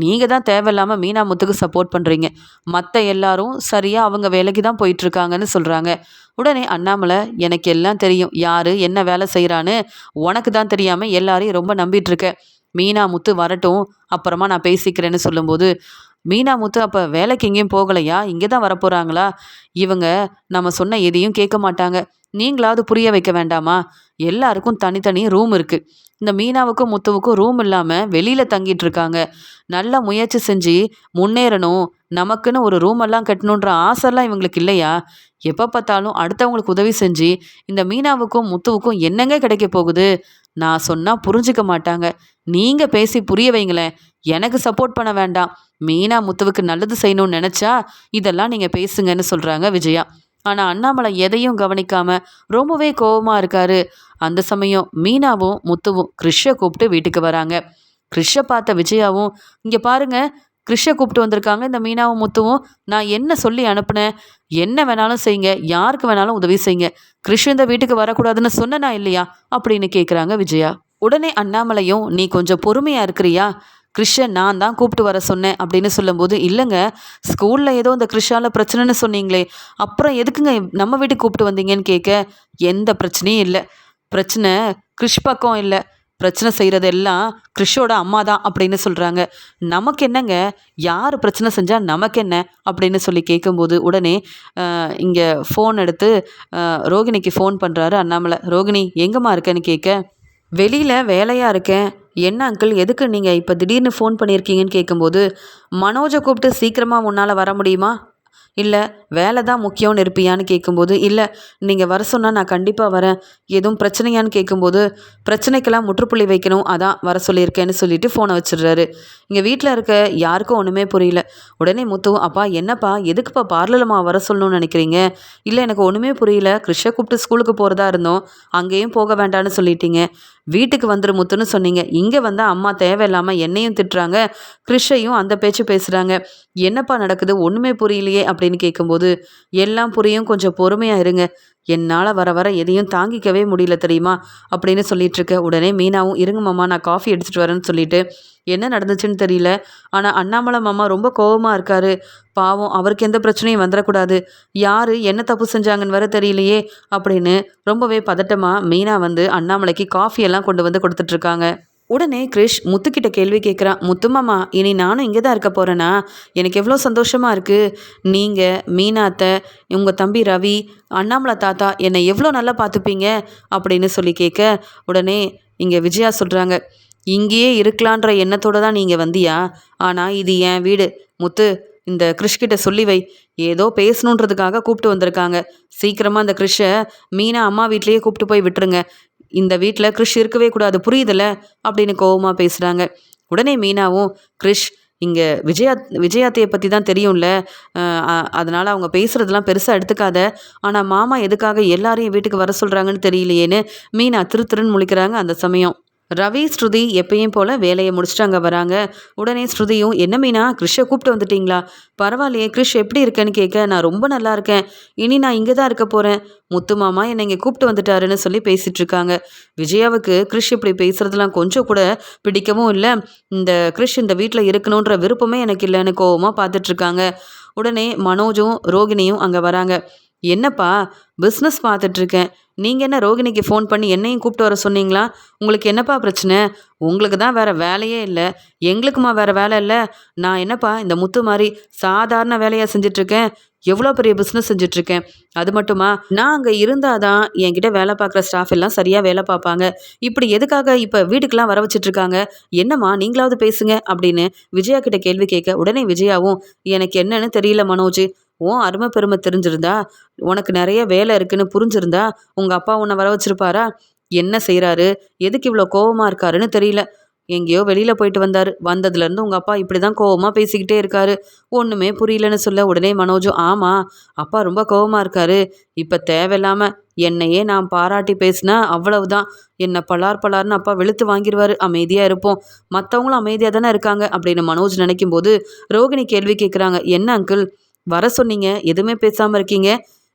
நீங்கள் தான் தேவையில்லாமல் மீனா முத்துக்கு சப்போர்ட் பண்ணுறீங்க. மற்ற எல்லாரும் சரியாக அவங்க வேலைக்கு தான் போயிட்டுருக்காங்கன்னு சொல்கிறாங்க. உடனே அண்ணாமலை, எனக்கு எல்லாம் தெரியும், யார் என்ன வேலை செய்கிறான்னு. உனக்கு தான் தெரியாமல் எல்லாரையும் ரொம்ப நம்பிட்டு இருக்க. மீனா முத்து வரட்டும், அப்புறமா நான் பேசிக்கிறேன்னு சொல்லும்போது, மீனா முத்து அப்போ வேலைக்கு எங்கேயும் போகலையா, இங்கே தான் வரப்போகிறாங்களா? இவங்க நம்ம சொன்ன எதையும் கேட்க மாட்டாங்க. நீங்களாவது புரிய வைக்க வேண்டாமா? எல்லாருக்கும் தனித்தனி ரூம் இருக்குது. இந்த மீனாவுக்கும் முத்துவுக்கும் ரூம் இல்லாமல் வெளியில் தங்கிட்டு இருக்காங்க. நல்லா முயற்சி செஞ்சு முன்னேறணும், நமக்குன்னு ஒரு ரூம் எல்லாம் கட்டணுன்ற ஆசைலாம் இவங்களுக்கு இல்லையா? எப்போ பார்த்தாலும் அடுத்தவங்களுக்கு உதவி செஞ்சு இந்த மீனாவுக்கும் முத்துவுக்கும் என்னங்க கிடைக்க போகுது? நான் சொன்னால் புரிஞ்சுக்க மாட்டாங்க. நீங்கள் பேசி புரிய வைங்களேன். எனக்கு சப்போர்ட் பண்ண வேண்டாம். மீனா முத்துவுக்கு நல்லது செய்யணும்னு நினச்சா இதெல்லாம் நீங்கள் பேசுங்கன்னு சொல்கிறாங்க விஜயா. ஆனால் அண்ணாமலை எதையும் கவனிக்காம ரொம்பவே கோபமாக இருக்காரு. அந்த சமயம் மீனாவும் முத்துவும் கிறிஷை கூப்பிட்டு வீட்டுக்கு வராங்க. கிறிஷை பார்த்த விஜயாவும், இங்கே பாருங்க, கிறிஷை கூப்பிட்டு வந்திருக்காங்க இந்த மீனாவும் முத்துவும். நான் என்ன சொல்லி அனுப்புனேன்? என்ன வேணாலும் செய்யுங்க, யாருக்கு வேணாலும் உதவி செய்யுங்க. கிறிஷ் இந்த வீட்டுக்கு வரக்கூடாதுன்னு சொன்னனா இல்லையா அப்படின்னு கேட்குறாங்க விஜயா. உடனே அண்ணாமலையும், நீ கொஞ்சம் பொறுமையாக இருக்கிறியா? கிறிஷை நான் தான் கூப்பிட்டு வர சொன்னேன் அப்படின்னு சொல்லும்போது, இல்லைங்க, ஸ்கூலில் ஏதோ இந்த கிறிஷால் பிரச்சனைன்னு சொன்னீங்களே, அப்புறம் எதுக்குங்க நம்ம வீட்டுக்கு கூப்பிட்டு வந்தீங்கன்னு கேட்க, எந்த பிரச்சனையும் இல்லை. பிரச்சனை கிறிஷ் பக்கம் இல்லை. பிரச்சனை செய்கிறதெல்லாம் கிறிஷோட அம்மா தான் அப்படின்னு சொல்கிறாங்க. நமக்கு என்னங்க, யார் பிரச்சனை செஞ்சால் நமக்கு என்ன அப்படின்னு சொல்லி கேட்கும்போது, உடனே இங்கே ஃபோன் எடுத்து ரோகிணிக்கு ஃபோன் பண்ணுறாரு அண்ணாமலை. ரோகிணி எங்கேம்மா இருக்கேன்னு கேட்க, வெளியில் வேலையாக இருக்கேன். என்ன அங்கிள், எதுக்கு நீங்கள் இப்போ திடீர்னு ஃபோன் பண்ணியிருக்கீங்கன்னு கேட்கும்போது, மனோஜை கூப்பிட்டு சீக்கிரமாக உன்னால் வர முடியுமா, இல்லை வேலை தான் முக்கியம்னு இருப்பியான்னு கேட்கும்போது, இல்லை நீங்கள் வர சொன்னால் நான் கண்டிப்பாக வரேன். எதுவும் பிரச்சனையான்னு கேட்கும்போது, பிரச்சனைக்கெல்லாம் முற்றுப்புள்ளி வைக்கணும், அதான் வர சொல்லியிருக்கேன்னு சொல்லிட்டு ஃபோனை வச்சிடுறாரு. இங்கே வீட்டில் இருக்க யாருக்கும் ஒன்றுமே புரியல. உடனே முத்து, அப்பா என்னப்பா, எதுக்குப்பா பார்லர்மா வர சொல்லணும்னு நினைக்கிறீங்க? இல்லை எனக்கு ஒன்றுமே புரியல. கிறிஷை கூப்பிட்டு ஸ்கூலுக்கு போகிறதா இருந்தோம், அங்கேயும் போக வேண்டான்னு சொல்லிட்டீங்க. வீட்டுக்கு வந்துரு முத்துன்னு சொன்னீங்க. இங்கே வந்தால் அம்மா தேவையில்லாமல் என்னையும் திட்டுறாங்க, கிறிஷையும் அந்த பேச்சு பேசுகிறாங்க. என்னப்பா நடக்குது, ஒன்றுமே புரியலையே அப்படின்னு கேட்கும்போது, எல்லாம் புரியும், கொஞ்சம் பொறுமையாக இருங்க. என்னால் வர வர எதையும் தாங்கிக்கவே முடியல தெரியுமா அப்படின்னு சொல்லிட்டு இருக்க. உடனே மீனாவும், இருங்க மாமா நான் காஃபி எடுத்துகிட்டு வரேன்னு சொல்லிட்டு, என்ன நடந்துச்சுன்னு தெரியல, ஆனால் அண்ணாமலை மாமா ரொம்ப கோபமாக இருக்காரு. பாவம், அவருக்கு எந்த பிரச்சனையும் வந்துடக்கூடாது, யார் என்ன தப்பு செஞ்சாங்கன்னு வர தெரியலையே அப்படின்னு ரொம்பவே பதட்டமாக மீனா வந்து அண்ணாமலைக்கு காஃபியெல்லாம் கொண்டு வந்து கொடுத்துட்ருக்காங்க. உடனே கிரிஷ் முத்துக்கிட்ட கேள்வி கேட்குறான். முத்துமாமா, இனி நானும் இங்கே தான் இருக்க போகிறேன்னா எனக்கு எவ்வளோ சந்தோஷமாக இருக்குது. நீங்கள், மீனாத்தை, உங்கள் தம்பி ரவி, அண்ணாமலை தாத்தா என்னை எவ்வளோ நல்லா பார்த்துப்பீங்க அப்படின்னு சொல்லி கேட்க, உடனே இங்கே விஜயா சொல்கிறாங்க, இங்கேயே இருக்கலான்ற எண்ணத்தோடு தான் நீங்கள் வந்தியா? ஆனால் இது என் வீடு. முத்து, இந்த கிறிஷ்கிட்ட சொல்லி வை, ஏதோ பேசணுன்றதுக்காக கூப்பிட்டு வந்திருக்காங்க. சீக்கிரமாக அந்த கிறிஷை மீனா அம்மா வீட்லேயே கூப்பிட்டு போய் விட்டுருங்க. இந்த வீட்டில் கிறிஷ் இருக்கவே கூடாது, புரியுதில்ல அப்படின்னு கோவமாக பேசுகிறாங்க. உடனே மீனாவும், கிறிஷ் இங்கே விஜயாத்தையை பற்றி தான் தெரியும்ல, அதனால் அவங்க பேசுகிறதெல்லாம் பெருசாக எடுத்துக்காத. ஆனால் மாமா எதுக்காக எல்லாரையும் வீட்டுக்கு வர சொல்கிறாங்கன்னு தெரியலையேன்னு மீனா திருன்னு முழிக்கிறாங்க. அந்த சமயம் ரவி, ஸ்ருதி எப்பயும் போல் வேலையை முடிச்சுட்டு அங்கே வராங்க. உடனே ஸ்ருதியும், என்ன மீனா கிறிஷை கூப்பிட்டு வந்துட்டிங்களா? பரவாயில்லையே, கிறிஷ் எப்படி இருக்கேன்னு கேட்க, நான் ரொம்ப நல்லா இருக்கேன், இனி நான் இங்கே தான் இருக்க போகிறேன், முத்து மாமா என்னை இங்கே கூப்பிட்டு வந்துட்டாருன்னு சொல்லி பேசிகிட்டு இருக்காங்க. விஜயாவுக்கு கிறிஷ் இப்படி பேசுகிறதுலாம் கொஞ்சம் கூட பிடிக்கவும் இல்லை. இந்த கிறிஷ் இந்த வீட்டில் இருக்கணுன்ற விருப்பமே எனக்கு இல்லைன்னு கோவமாக பார்த்துட்ருக்காங்க. உடனே மனோஜும் ரோகிணியும் அங்கே வராங்க. என்னப்பா பிஸ்னஸ் பார்த்துட்ருக்கேன், நீங்கள் என்ன ரோகிணிக்கு ஃபோன் பண்ணி என்னையும் கூப்பிட்டு வர சொன்னீங்களா? உங்களுக்கு என்னப்பா பிரச்சனை? உங்களுக்கு தான் வேறு வேலையே இல்லை, எங்களுக்குமா வேறு வேலை இல்லை? நான் என்னப்பா இந்த முத்து மாதிரி சாதாரண வேலையாக செஞ்சிட்ருக்கேன்? எவ்வளோ பெரிய பிஸ்னஸ் செஞ்சிட்ருக்கேன். அது மட்டுமா நான் அங்கே இருந்தால் தான் என்கிட்ட வேலை பார்க்குற ஸ்டாஃப் எல்லாம் சரியாக வேலை பார்ப்பாங்க. இப்படி எதுக்காக இப்போ வீட்டுக்கெல்லாம் வர வச்சிட்ருக்காங்க? என்னம்மா நீங்களாவது பேசுங்க அப்படின்னு விஜயா கிட்ட கேள்வி கேட்க உடனே விஜயாவும் எனக்கு என்னன்னு தெரியல மனோஜ். உன் அருமை பெருமை தெரிஞ்சிருந்தா, உனக்கு நிறைய வேலை இருக்குன்னு புரிஞ்சிருந்தா உங்கள் அப்பா உன்னை வர வச்சிருப்பாரா? என்ன செய்கிறாரு, எதுக்கு இவ்வளோ கோவமாக இருக்காருன்னு தெரியல. எங்கேயோ வெளியில் போயிட்டு வந்தார். வந்ததுலேருந்து உங்கள் அப்பா இப்படி தான் கோவமாக பேசிக்கிட்டே இருக்காரு. ஒன்றுமே புரியலன்னு சொல்ல உடனே மனோஜும் ஆமாம் அப்பா ரொம்ப கோவமாக இருக்காரு. இப்போ தேவையில்லாமல் என்னையே நான் பாராட்டி பேசினா அவ்வளவுதான். என்னை பலார் பலார்னு அப்பா வெளுத்து வாங்கிடுவார். அமைதியாக இருப்போம். மற்றவங்களும் அமைதியாக தானே இருக்காங்க அப்படின்னு மனோஜ் நினைக்கும் போது ரோகிணி கேள்வி கேட்குறாங்க. என்ன அங்கிள் வர சொன்னீங்க, எதுவுமே பேசாமல் இருக்கீங்க?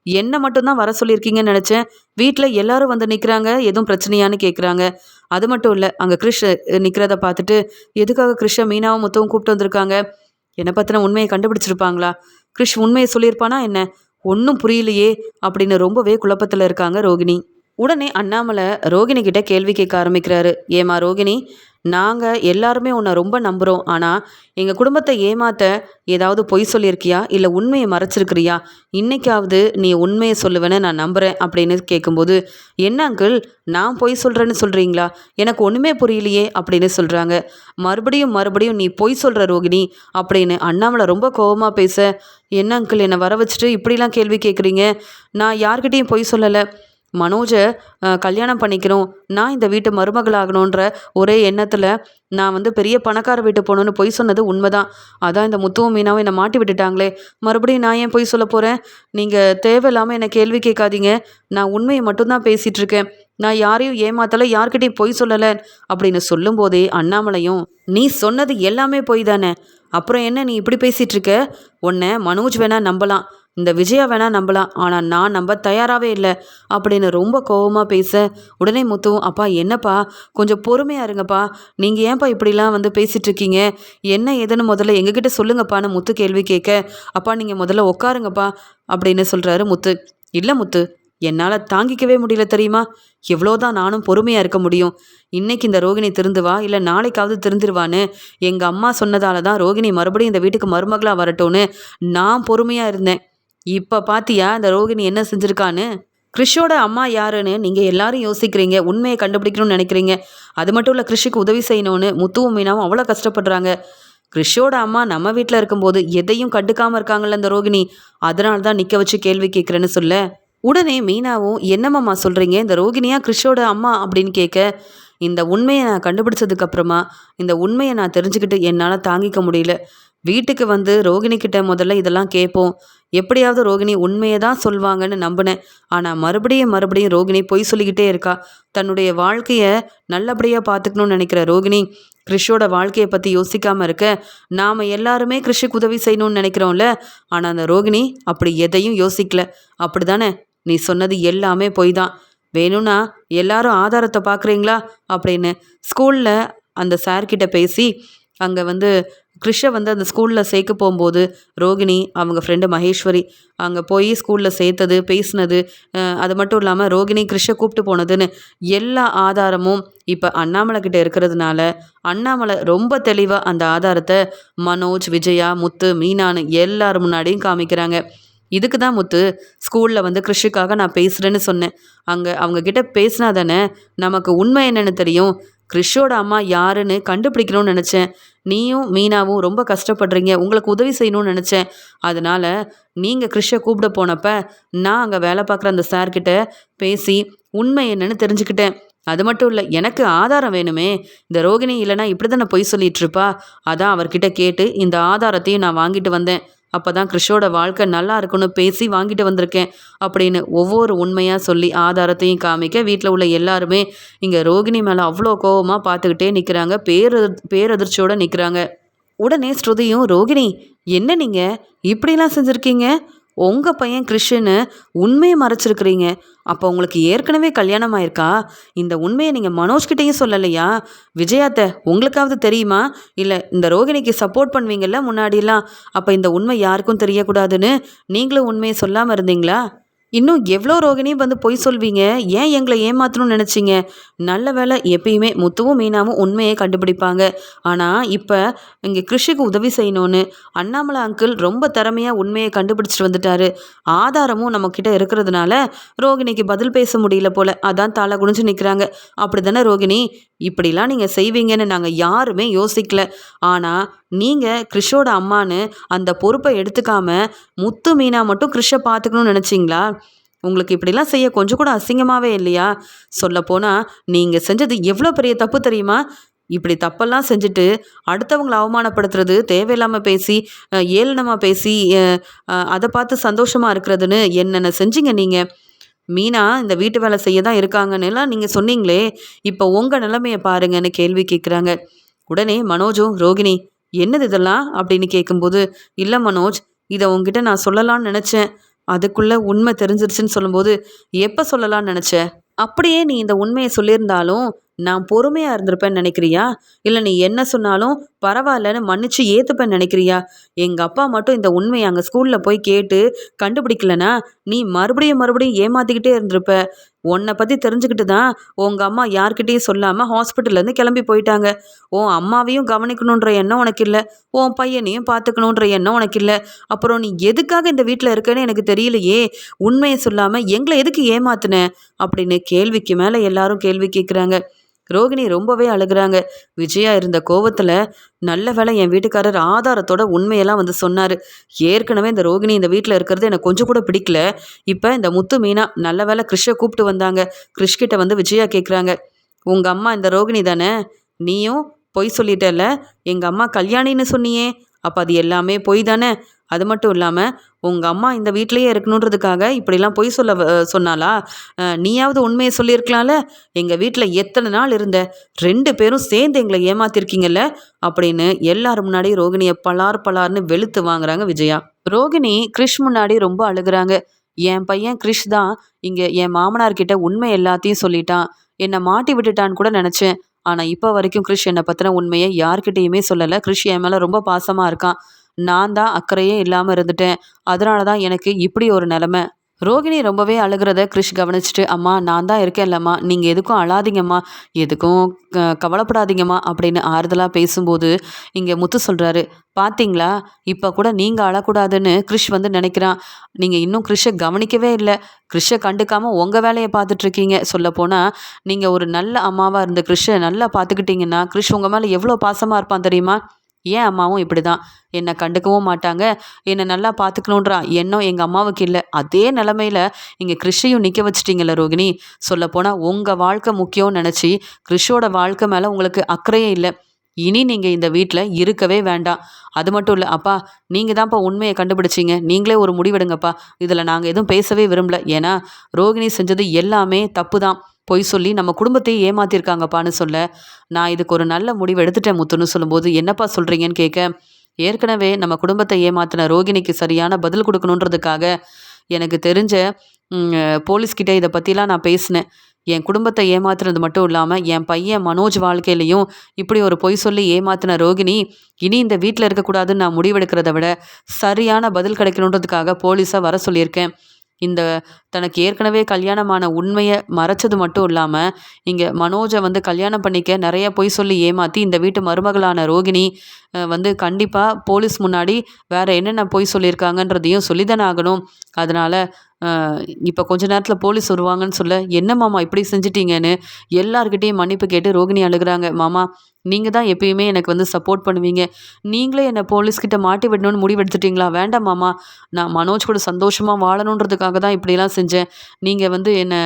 என்ன மட்டும்தான் வர சொல்லியிருக்கீங்கன்னு நினச்சேன். வீட்டில் எல்லாரும் வந்து நிற்கிறாங்க, எதுவும் பிரச்சனையான்னு கேட்குறாங்க. அது மட்டும் இல்லை, அங்கே கிறிஷ் நிற்கிறத பார்த்துட்டு எதுக்காக கிறிஷை மீனாவும் முத்தவும் கூப்பிட்டு வந்திருக்காங்க? என்னை பற்றின உண்மையை கண்டுபிடிச்சிருப்பாங்களா? கிறிஷ் உண்மையை சொல்லியிருப்பானா என்ன? ஒன்றும் புரியலையே அப்படின்னு ரொம்பவே குழப்பத்தில் இருக்காங்க ரோகிணி. உடனே அண்ணாமலை ரோகிணி கிட்ட கேள்வி கேட்க ஆரம்பிக்கிறாரு. ஏமா ரோகிணி, நாங்கள் எல்லாருமே உன்னை ரொம்ப நம்புகிறோம். ஆனால் எங்கள் குடும்பத்தை ஏமாற்ற ஏதாவது பொய் சொல்லியிருக்கியா, இல்லை உண்மையை மறைச்சிருக்கிறியா? இன்னைக்காவது நீ உண்மையை சொல்லுவேன்னு நான் நம்புகிறேன் அப்படின்னு கேட்கும்போது என்ன அங்கிள் நான் பொய் சொல்கிறேன்னு சொல்கிறீங்களா? எனக்கு ஒன்றுமே புரியலையே அப்படின்னு சொல்கிறாங்க. மறுபடியும் மறுபடியும் நீ பொய் சொல்கிற ரோகிணி அப்படின்னு அண்ணாமலை ரொம்ப கோபமாக பேச என்ன அங்கிள் என்னை வர வச்சுட்டு இப்படிலாம் கேள்வி கேட்குறீங்க? நான் யார்கிட்டையும் பொய் சொல்லலை. மனோஜை கல்யாணம் பண்ணிக்கணும், நான் இந்த வீட்டு மருமகளாகணுன்ற ஒரே எண்ணத்தில் நான் வந்து பெரிய பணக்கார வீட்டு போகணுன்னு பொய் சொன்னது உண்மைதான். அதான் இந்த முத்துவும் மீனாவும் என்னை மாட்டி விட்டுட்டாங்களே. மறுபடியும் நான் ஏன் பொய் சொல்ல போகிறேன்? நீங்கள் தேவையில்லாமல் என்னை கேள்வி கேட்காதீங்க. நான் உண்மையை மட்டும்தான் பேசிகிட்டு இருக்கேன். நான் யாரையும் ஏமாத்தலை, யார்கிட்டையும் பொய் சொல்லலை அப்படின்னு சொல்லும்போதே அண்ணாமலையும் நீ சொன்னது எல்லாமே பொய் தானே, அப்புறம் என்ன நீ இப்படி பேசிகிட்டு இருக்க? உன்னை மனோஜ் வேணா நம்பலாம், இந்த விஜயா வேணா நம்பலாம், ஆனால் நான் நம்ப தயாராகவே இல்லை அப்படின்னு ரொம்ப கோபமாக பேச உடனே முத்துவும் அப்பா என்னப்பா கொஞ்சம் பொறுமையாக இருங்கப்பா, நீங்கள் ஏன்ப்பா இப்படிலாம் வந்து பேசிகிட்ருக்கீங்க, என்ன ஏதுன்னு முதல்ல எங்ககிட்ட சொல்லுங்கப்பான்னு முத்து கேள்வி கேட்க அப்பா நீங்கள் முதல்ல உட்காருங்கப்பா அப்படின்னு சொல்கிறாரு முத்து. இல்லை முத்து, என்னால் தாங்கிக்கவே முடியல தெரியுமா? எவ்வளோதான் நானும் பொறுமையாக இருக்க முடியும்? இன்னைக்கு இந்த ரோகிணி திருந்துவா இல்லை நாளைக்காவது திருந்துருவான்னு எங்கள் அம்மா சொன்னதால தான் ரோகிணி மறுபடியும் இந்த வீட்டுக்கு மருமகளாக வரட்டும்னு நான் பொறுமையாக இருந்தேன். இப்போ பாத்தியா இந்த ரோகிணி என்ன செஞ்சுருக்கான்னு? கிறிஷோட அம்மா யாருன்னு நீங்கள் எல்லாரும் யோசிக்கிறீங்க, உண்மையை கண்டுபிடிக்கணும்னு நினைக்கிறீங்க. அது மட்டும் இல்லை, கிறிஷுக்கு உதவி செய்யணும்னு முத்துவும் மீனாவும் அவ்வளோ கஷ்டப்படுறாங்க. கிறிஷோட அம்மா நம்ம வீட்டில் இருக்கும்போது எதையும் கண்டுக்காமல் இருக்காங்கல்ல இந்த ரோகிணி, அதனால தான் நிற்க வச்சு கேள்வி கேட்குறேன்னு சொல்ல உடனே மீனாவும் என்னம்மா சொல்கிறீங்க, இந்த ரோகிணியா கிறிஷோட அம்மா அப்படின்னு கேட்க இந்த உண்மையை நான் கண்டுபிடிச்சதுக்கப்புறமா இந்த உண்மையை நான் தெரிஞ்சுக்கிட்டு என்னால் தாங்கிக்க முடியல. வீட்டுக்கு வந்து ரோகிணிக்கிட்ட முதல்ல இதெல்லாம் கேட்போம், எப்படியாவது ரோகிணி உண்மையை தான் சொல்வாங்கன்னு நம்பினேன். ஆனால் மறுபடியும் மறுபடியும் ரோகிணி பொய் சொல்லிக்கிட்டே இருக்கா. தன்னுடைய வாழ்க்கையை நல்லபடியாக பார்த்துக்கணும்னு நினைக்கிற ரோகிணி கிறிஷோட வாழ்க்கையை பற்றி யோசிக்காமல் இருக்க நாம் எல்லாருமே கிறிஷுக்கு உதவி செய்யணும்னு நினைக்கிறோம்ல, ஆனால் அந்த ரோகிணி அப்படி எதையும் யோசிக்கல. அப்படி தானே? நீ சொன்னது எல்லாமே பொய் தான். வேணும்னா எல்லாரும் ஆதாரத்தை பார்க்குறீங்களா அப்படின்னு ஸ்கூலில் அந்த சார்கிட்ட பேசி அங்கே வந்து கிறிஷை வந்து அந்த ஸ்கூலில் சேர்க்க போகும்போது ரோகிணி அவங்க ஃப்ரெண்டு மகேஸ்வரி அங்கே போய் ஸ்கூலில் சேர்த்தது பேசினது, அது மட்டும் இல்லாமல் ரோகிணி கிறிஷை கூப்பிட்டு போனதுன்னு எல்லா ஆதாரமும் இப்போ அண்ணாமலை கிட்ட இருக்கிறதுனால அண்ணாமலை ரொம்ப தெளிவாக அந்த ஆதாரத்தை மனோஜ், விஜயா, முத்து, மீனான்னு எல்லார் முன்னாடியும் காமிக்கிறாங்க. இதுக்கு தான் முத்து ஸ்கூலில் வந்து கிறிஷுக்காக நான் பேசுகிறேன்னு சொன்னேன். அங்கே அவங்கக்கிட்ட பேசினா தானே நமக்கு உண்மை என்னென்னு தெரியும். கிறிஷோட அம்மா யாருன்னு கண்டுபிடிக்கணும்னு நினச்சேன். நீயும் மீனாவும் ரொம்ப கஷ்டப்படுறீங்க, உங்களுக்கு உதவி செய்யணும்னு நினச்சேன். அதனால் நீங்கள் கிறிஷை கூப்பிட போனப்போ நான் அங்கே வேலை பார்க்குற அந்த சார்கிட்ட பேசி உண்மை என்னன்னு தெரிஞ்சுக்கிட்டேன். அது மட்டும் இல்லை, எனக்கு ஆதாரம் வேணுமே. இந்த ரோகிணி இல்லைனா இப்படி தானே பொய் சொல்லிட்டு இருப்பா. அதான் அவர்கிட்ட கேட்டு இந்த ஆதாரத்தையும் நான் வாங்கிட்டு வந்தேன். அப்போ தான் கிறிஷோட வாழ்க்கை நல்லா இருக்குன்னு பேசி வாங்கிட்டு வந்திருக்கேன் அப்படின்னு ஒவ்வொரு உண்மையாக சொல்லி ஆதாரத்தையும் காமிக்க வீட்டில் உள்ள எல்லாருமே இங்கே ரோகிணி மேலே அவ்வளோ கோபமாக பார்த்துக்கிட்டே நிற்கிறாங்க. பேரதிர்ச்சியோடு நிற்கிறாங்க. உடனே ஸ்ருதியும் ரோகிணி என்ன நீங்கள் இப்படிலாம் செஞ்சுருக்கீங்க, உங்கள் பையன் கிறிஷுன்னு உண்மையை மறைச்சிருக்கிறீங்க. அப்போ உங்களுக்கு ஏற்கனவே கல்யாணம் ஆயிருக்கா? இந்த உண்மையை நீங்கள் மனோஜ்கிட்டையும் சொல்லலையா? விஜயாத்த உங்களுக்காவது தெரியுமா? இல்லை இந்த ரோகிணிக்கு சப்போர்ட் பண்ணுவீங்கள்ல முன்னாடிலாம், அப்போ இந்த உண்மை யாருக்கும் தெரியக்கூடாதுன்னு நீங்களும் உண்மையை சொல்லாமல் இருந்தீங்களா? இன்னும் எவ்வளோ ரோகிணி வந்து பொய் சொல்வீங்க? ஏன் எங்கள ஏமாத்தணும்னு நெனச்சீங்க? நல்ல வேளை எப்பயுமே முத்துவும், மீனாவும் உண்மைய கண்டுபிடிப்பாங்க. ஆனா, இப்ப இங்க கிருஷிக்கு உதவி செய்யணும்னு அண்ணாமலை அங்கிள் ரொம்ப திறமையா உண்மைய கண்டுபிடிச்சுட்டு வந்துட்டாரு. ஆதாரமும் நம்மகிட்ட இருக்கிறதுனால, ரோகிணிக்கு பதில் பேச முடியல போல. அதான் தல குனிஞ்சு நிக்கிறாங்க. அப்படிதானே ரோகிணி? இப்படிலாம் நீங்க செய்வீங்கன்னு நாங்க யாருமே யோசிக்கல. ஆனா, நீங்க கிறிஷோட அம்மான்னு அந்த பொறுப்ப எடுத்துக்காம, முத்து, மீனா மட்டும் கிறிஷ பார்த்துக்கணும்னு நெனச்சீங்களா? உங்களுக்கு இப்படிலாம் செய்ய கொஞ்சம் கூட அசிங்கமாவே இல்லையா? சொல்லப்போனா, நீங்க செஞ்சது எவ்வளோ பெரிய தப்பு தெரியுமா? இப்படி தப்பெல்லாம் செஞ்சுட்டு, அடுத்தவங்கள அவமானப்படுத்துறது, தேவையில்லாம பேசி, ஏளனமா பேசி, அத பார்த்து சந்தோஷமா இருக்கிறதுன்னு என்னென்ன செஞ்சீங்க நீங்க? மீனா இந்த வீட்டு வேலை செய்ய தான் இருக்காங்கன்னுலாம் நீங்க சொன்னீங்களே, இப்போ உங்க நிலைமைய பாருங்கன்னு கேள்வி கேட்குறாங்க. உடனே மனோஜும், ரோகிணி என்னது இதெல்லாம் அப்படின்னு கேட்கும்போது, இல்லை மனோஜ், இதை உங்ககிட்ட நான் சொல்லலாம்னு நினச்சேன். அதுக்குள்ள உண்மை தெரிஞ்சிருச்சுன்னு சொல்லும்போது, எப்போ சொல்லலாம்னு நினச்ச? அப்படியே நீ இந்த உண்மையை சொல்லியிருந்தாலும் நான் பொறுமையாக இருந்திருப்பேன்னு நினைக்கிறியா? இல்லை நீ என்ன சொன்னாலும் பரவாயில்லன்னு மன்னிச்சு ஏற்றுப்பேன்னு நினைக்கிறியா? எங்கள் அப்பா மட்டும் இந்த உண்மையை அங்கே ஸ்கூலில் போய் கேட்டு கண்டுபிடிக்கலனா நீ மறுபடியும் மறுபடியும் ஏமாத்திக்கிட்டே இருந்திருப்ப. உன்னை பற்றி தெரிஞ்சுக்கிட்டு தான் உங்கள் அம்மா யார்கிட்டேயும் சொல்லாமல் ஹாஸ்பிட்டல்லேருந்து கிளம்பி போயிட்டாங்க. உன் அம்மாவையும் கவனிக்கணுன்ற எண்ணம் உனக்கு இல்லை, உன் பையனையும் பார்த்துக்கணுன்ற எண்ணம் உனக்கு இல்லை. அப்புறம் நீ எதுக்காக இந்த வீட்டில் இருக்கேன்னு எனக்கு தெரியலையே. உண்மையை சொல்லாமல் எங்களை எதுக்கு ஏமாத்துன அப்படின்னு கேள்விக்கு மேலே எல்லாரும் கேள்வி கேட்குறாங்க. ரோகிணி ரொம்பவே அழுகுறாங்க. விஜயா இருந்த கோவத்தில், நல்ல வேளை என் வீட்டுக்காரர் ஆதாரத்தோட உண்மையெல்லாம் வந்து சொன்னார். ஏற்கனவே இந்த ரோகிணி இந்த வீட்டில் இருக்கிறது எனக்கு கொஞ்சம் கூட பிடிக்கல. இப்போ இந்த முத்து, மீனா நல்ல வேளை கிறிஷை கூப்பிட்டு வந்தாங்க. கிறிஷ்கிட்ட வந்து விஜயா கேட்குறாங்க, உங்கள் அம்மா இந்த ரோகிணி தானே? நீயும் பொய் சொல்லிட்டல. எங்கள் அம்மா கல்யாணின்னு சொன்னியே, அப்போ அது எல்லாமே பொய் தானே? அது மட்டும் இல்லாமல் உங்கள் அம்மா இந்த வீட்டிலையே இருக்கணுன்றதுக்காக இப்படிலாம் பொய் சொன்னாலா? நீயாவது உண்மையை சொல்லியிருக்கலாம்ல. எங்கள் வீட்டில் எத்தனை நாள் இருந்த? 2 பேரும் சேர்ந்து எங்களை ஏமாத்திருக்கீங்கல்ல அப்படின்னு எல்லாரும் முன்னாடி ரோகிணியை பலார் பலார்னு வெளுத்து வாங்குறாங்க விஜயா. ரோகிணி கிறிஷ் முன்னாடி ரொம்ப அழுகுறாங்க. என் பையன் கிறிஷ் தான் இங்கே என் மாமனார்கிட்ட உண்மை எல்லாத்தையும் சொல்லிட்டான். என்னை மாட்டி விட்டுட்டான்னு கூட நினச்சேன். ஆனால் இப்போ வரைக்கும் கிறிஷ் என்னை பற்றின உண்மையை யார்கிட்டையுமே சொல்லலை. கிறிஷ் என் மேலே ரொம்ப பாசமாக இருக்கான். நான் தான் அக்கறையே இல்லாமல் இருந்துட்டேன். அதனால தான் எனக்கு இப்படி ஒரு நிலமை. ரோகிணி ரொம்பவே அழுகிறத கிறிஷ் கவனிச்சுட்டு, அம்மா நான் தான் இருக்கேன்லம்மா, நீங்கள் எதுக்கும் அழாதீங்கம்மா, எதுக்கும் கவலைப்படாதீங்கம்மா அப்படின்னு ஆறுதலாக பேசும்போது இங்கே முத்து சொல்கிறாரு, பார்த்தீங்களா, இப்போ கூட நீங்கள் அழக்கூடாதுன்னு கிறிஷ் வந்து நினைக்கிறான். நீங்கள் இன்னும் கிறிஷை கவனிக்கவே இல்லை. கிறிஷை கண்டுக்காமல் உங்கள் வேலையை பார்த்துட்ருக்கீங்க. சொல்லப்போனால் நீங்கள் ஒரு நல்ல அம்மாவாக இருந்த கிறிஷை நல்லா பார்த்துக்கிட்டீங்கன்னா கிறிஷ் உங்கள் மேலே எவ்வளோ பாசமாக இருப்பான் தெரியுமா? ஏன் அம்மாவும் இப்படி தான், என்னை கண்டுக்கவும் மாட்டாங்க, என்னை நல்லா பார்த்துக்கணுன்றா எண்ணம் எங்கள் அம்மாவுக்கு இல்லை. அதே நிலமையில இங்கே கிறிஷையும் நிற்க வச்சிட்டிங்கள ரோகிணி. சொல்லப்போனால் உங்கள் வாழ்க்கை முக்கியம்னு நினச்சி கிறிஷோட வாழ்க்கை மேலே உங்களுக்கு அக்கறையே இல்லை. இனி நீங்கள் இந்த வீட்டில் இருக்கவே வேண்டாம். அது மட்டும் இல்லை அப்பா, நீங்கள் தான்ப்பா உண்மையை கண்டுபிடிச்சிங்க. நீங்களே ஒரு முடிவெடுங்கப்பா. இதில் நாங்கள் எதுவும் பேசவே விரும்பல. ஏன்னா ரோகிணி செஞ்சது எல்லாமே தப்பு தான். பொய் சொல்லி நம்ம குடும்பத்தையே ஏமாத்திருக்காங்கப்பான்னு சொல்ல, நான் இதுக்கு ஒரு நல்ல முடிவு எடுத்துட்டேன் முத்துன்னு சொல்லும்போது, என்னப்பா சொல்கிறீங்கன்னு கேட்க, ஏற்கனவே நம்ம குடும்பத்தை ஏமாத்தின ரோகிணிக்கு சரியான பதில் கொடுக்கணுன்றதுக்காக எனக்கு தெரிஞ்ச போலீஸ்கிட்ட இதை பற்றிலாம் நான் பேசினேன். என் குடும்பத்தை ஏமாத்துறது மட்டும் இல்லாமல் என் பையன் மனோஜ் வாழ்க்கையிலையும் இப்படி ஒரு பொய் சொல்லி ஏமாத்தின ரோகிணி இனி இந்த வீட்டில் இருக்கக்கூடாதுன்னு நான் முடிவெடுக்கிறத விட சரியான பதில் கிடைக்கணுன்றதுக்காக போலீஸை வர சொல்லியிருக்கேன். இந்த தனக்கு ஏற்கனவே கல்யாணமான உண்மையை மறைச்சது மட்டும் இல்லாமல் இங்கே மனோஜை வந்து கல்யாணம் பண்ணிக்க நிறைய பொய் சொல்லி ஏமாற்றி இந்த வீட்டு மருமகளான ரோகிணி வந்து கண்டிப்பாக போலீஸ் முன்னாடி வேறு என்னென்ன பொய் சொல்லியிருக்காங்கன்றதையும் சொல்லிதானே ஆகணும். அதனால் இப்போ கொஞ்ச நேரத்தில் போலீஸ் வருவாங்கன்னு சொல்ல, என்ன மாமா இப்படி செஞ்சிட்டீங்கன்னு எல்லார்கிட்டேயும் மன்னிப்பு கேட்டு ரோகிணி அழுகிறாங்க. மாமா, நீங்கள் தான் எப்பயுமே எனக்கு வந்து சப்போர்ட் பண்ணுவீங்க. நீங்களே என்னை போலீஸ்கிட்ட மாட்டி விடணும்னு முடிவெடுத்துட்டிங்களா? வேண்டாம் மாமா, நான் மனோஜ் கூட சந்தோஷமாக வாழணுன்றதுக்காக தான் இப்படிலாம் செஞ்சேன். நீங்கள் வந்து என்னை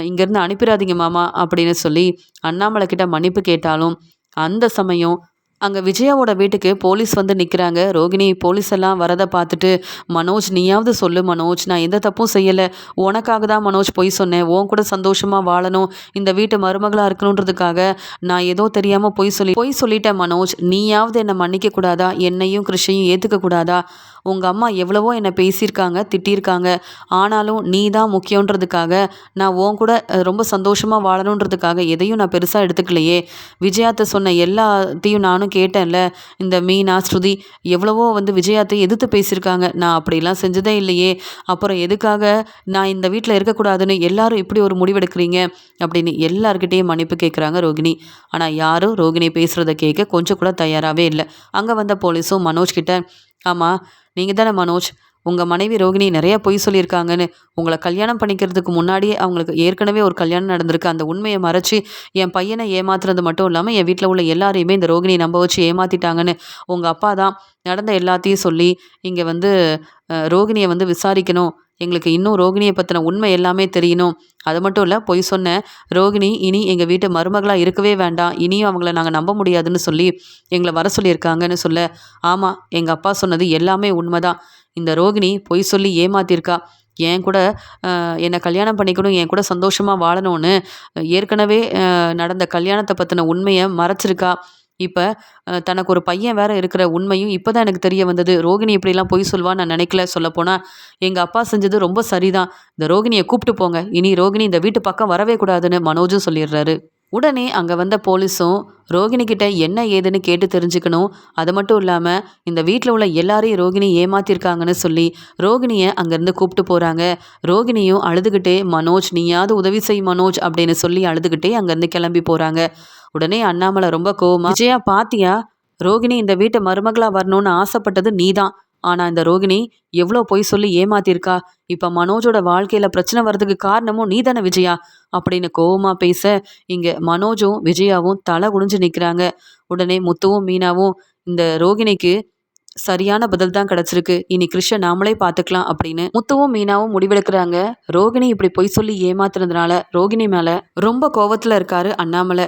இங்கேருந்து அனுப்பிடாதீங்க மாமா அப்படின்னு சொல்லி அண்ணாமலை கிட்ட மன்னிப்பு கேட்டாலும் அந்த சமயம் அங்கே விஜயாவோட வீட்டுக்கு போலீஸ் வந்து நிற்கிறாங்க. ரோகிணி போலீஸ் எல்லாம் வரதை பார்த்துட்டு, மனோஜ் நீயாவது சொல்லு மனோஜ், நான் எந்த தப்பும் செய்யலை, உனக்காக தான் மனோஜ் பொய் சொன்னேன், உன் கூட சந்தோஷமாக வாழணும், இந்த வீட்டு மருமகளாக இருக்கணுன்றதுக்காக நான் ஏதோ தெரியாமல் பொய் சொல்லிட்டேன் மனோஜ், நீயாவது என்னை மன்னிக்க கூடாதா? என்னையும் கிருஷையும் ஏற்றுக்க கூடாதா? உங்கள் அம்மா எவ்வளவோ என்னை பேசியிருக்காங்க, திட்டியிருக்காங்க, ஆனாலும் நீ தான் முக்கியன்றதுக்காக நான் உன் கூட ரொம்ப சந்தோஷமாக வாழணுன்றதுக்காக எதையும் நான் பெருசாக எடுத்துக்கலையே. விஜயாத்தை சொன்ன எல்லாத்தையும் நானும் நானும் கேட்டேன்ல, இந்த மீனா, ஸ்ருதி எவ்வளவோ வந்து விஜயாத்தை எதிர்த்து பேசியிருக்காங்க. நான் அப்படிலாம் செஞ்சதே இல்லையே. அப்புறம் எதுக்காக நான் இந்த வீட்ல இருக்கக்கூடாதுன்னு எல்லாரும் இப்படி ஒரு முடிவெடுக்கிறீங்க? அப்படின்னு எல்லார்கிட்டயும் மன்னிப்பு கேட்குறாங்க ரோகிணி. ஆனா யாரும் ரோகிணி பேசுறத கேட்க கொஞ்சம் கூட தயாராவே இல்ல. அங்க வந்த போலீஸும் மனோஜ் கிட்ட, ஆமா, நீங்க தானே மனோஜ், உங்க மனைவி ரோகிணி நிறைய பொய் சொல்லியிருக்காங்கன்னு. உங்கள கல்யாணம் பண்ணிக்கிறதுக்கு முன்னாடியே அவங்களுக்கு ஏற்கனவே ஒரு கல்யாணம் நடந்திருக்கு. அந்த உண்மைய மறைச்சு என் பையன ஏமாத்துனது மட்டும் இல்லாம, என் வீட்ல உள்ள எல்லாரையுமே இந்த ரோகிணிய நம்ப வச்சு ஏமாத்திட்டாங்கன்னு உங்க அப்பா தான் நடந்த எல்லாத்தையும் சொல்லி, இங்க வந்து ரோகிணிய வந்து விசாரிக்கணும். எங்களுக்கு இன்னும் ரோகிணிய பத்தின உண்மை எல்லாமே தெரியணும். அது மட்டும் இல்ல, பொய் சொன்ன ரோகிணி இனி எங்க வீட்டு மருமகளா இருக்கவே வேண்டாம். இனியும் அவங்கள நாங்க நம்ப முடியாதுன்னு சொல்லி எங்கள வர சொல்லியிருக்காங்கன்னு சொல்ல, ஆமா, எங்க அப்பா சொன்னது எல்லாமே உண்மதான். இந்த ரோகிணி பொய் சொல்லி ஏமாத்தியிருக்கா. என் கூட என்ன கல்யாணம் பண்ணிக்கணும், என் கூட சந்தோஷமா வாழணும்னு ஏற்கனவே நடந்த கல்யாணத்த பத்தின உண்மைய மறைச்சிருக்கா. இப்ப தனக்கு ஒரு பையன் வேற இருக்கிற உண்மையும் இப்ப தான் எனக்கு தெரிய வந்தது. ரோகிணி இப்படிலாம் பொய் சொல்வான்னு நான் நினைக்கல. சொல்லப்போனா, எங்க அப்பா செஞ்சது ரொம்ப சரிதான். இந்த ரோகிணிய கூப்பிட்டு போங்க. இனி ரோகிணி இந்த வீட்டு பக்கம் வரவே கூடாதுன்னு மனோஜும் சொல்லிடுறாரு. உடனே அங்க வந்த போலீஸும் ரோகிணி கிட்ட என்ன ஏதுன்னு கேட்டு தெரிஞ்சுக்கணும். அது மட்டும் இல்லாம இந்த வீட்ல உள்ள எல்லாரையும் ரோகிணி ஏமாத்திருக்காங்கன்னு சொல்லி ரோகிணிய அங்கேருந்து கூப்பிட்டு போறாங்க. ரோகிணியும் அழுதுகிட்டே, மனோஜ் நீயாவது உதவி செய் மனோஜ் அப்படின்னு சொல்லி அழுதுகிட்டே அங்கேருந்து கிளம்பி போறாங்க. உடனே அண்ணாமலை ரொம்ப கோவமா, விஜயா பாத்தியா, ரோகிணி இந்த வீட்டு மருமகளா வரணும்னு ஆசைப்பட்டது நீதான். ஆனா இந்த ரோகிணி எவ்வளோ பொய் சொல்லி ஏமாத்திருக்கா. இப்ப மனோஜோட வாழ்க்கையில பிரச்சனை வர்றதுக்கு காரணமும் நீதானே விஜயா அப்படின்னு கோவமா பேச, இங்க மனோஜும் விஜயாவும் தலை குனிஞ்சு நிக்கிறாங்க. உடனே முத்துவும் மீனாவும், இந்த ரோகிணிக்கு சரியான பதில் தான் கிடைச்சிருக்கு. இனி கிருஷ்ண நாமளே பார்த்துக்கலாம் அப்படின்னு முத்துவும் மீனாவும் முடிவெடுக்கிறாங்க. ரோகிணி இப்படி பொய் சொல்லி ஏமாத்துனதுனால ரோகிணி மேல ரொம்ப கோவத்துல இருக்காரு அண்ணாமலை.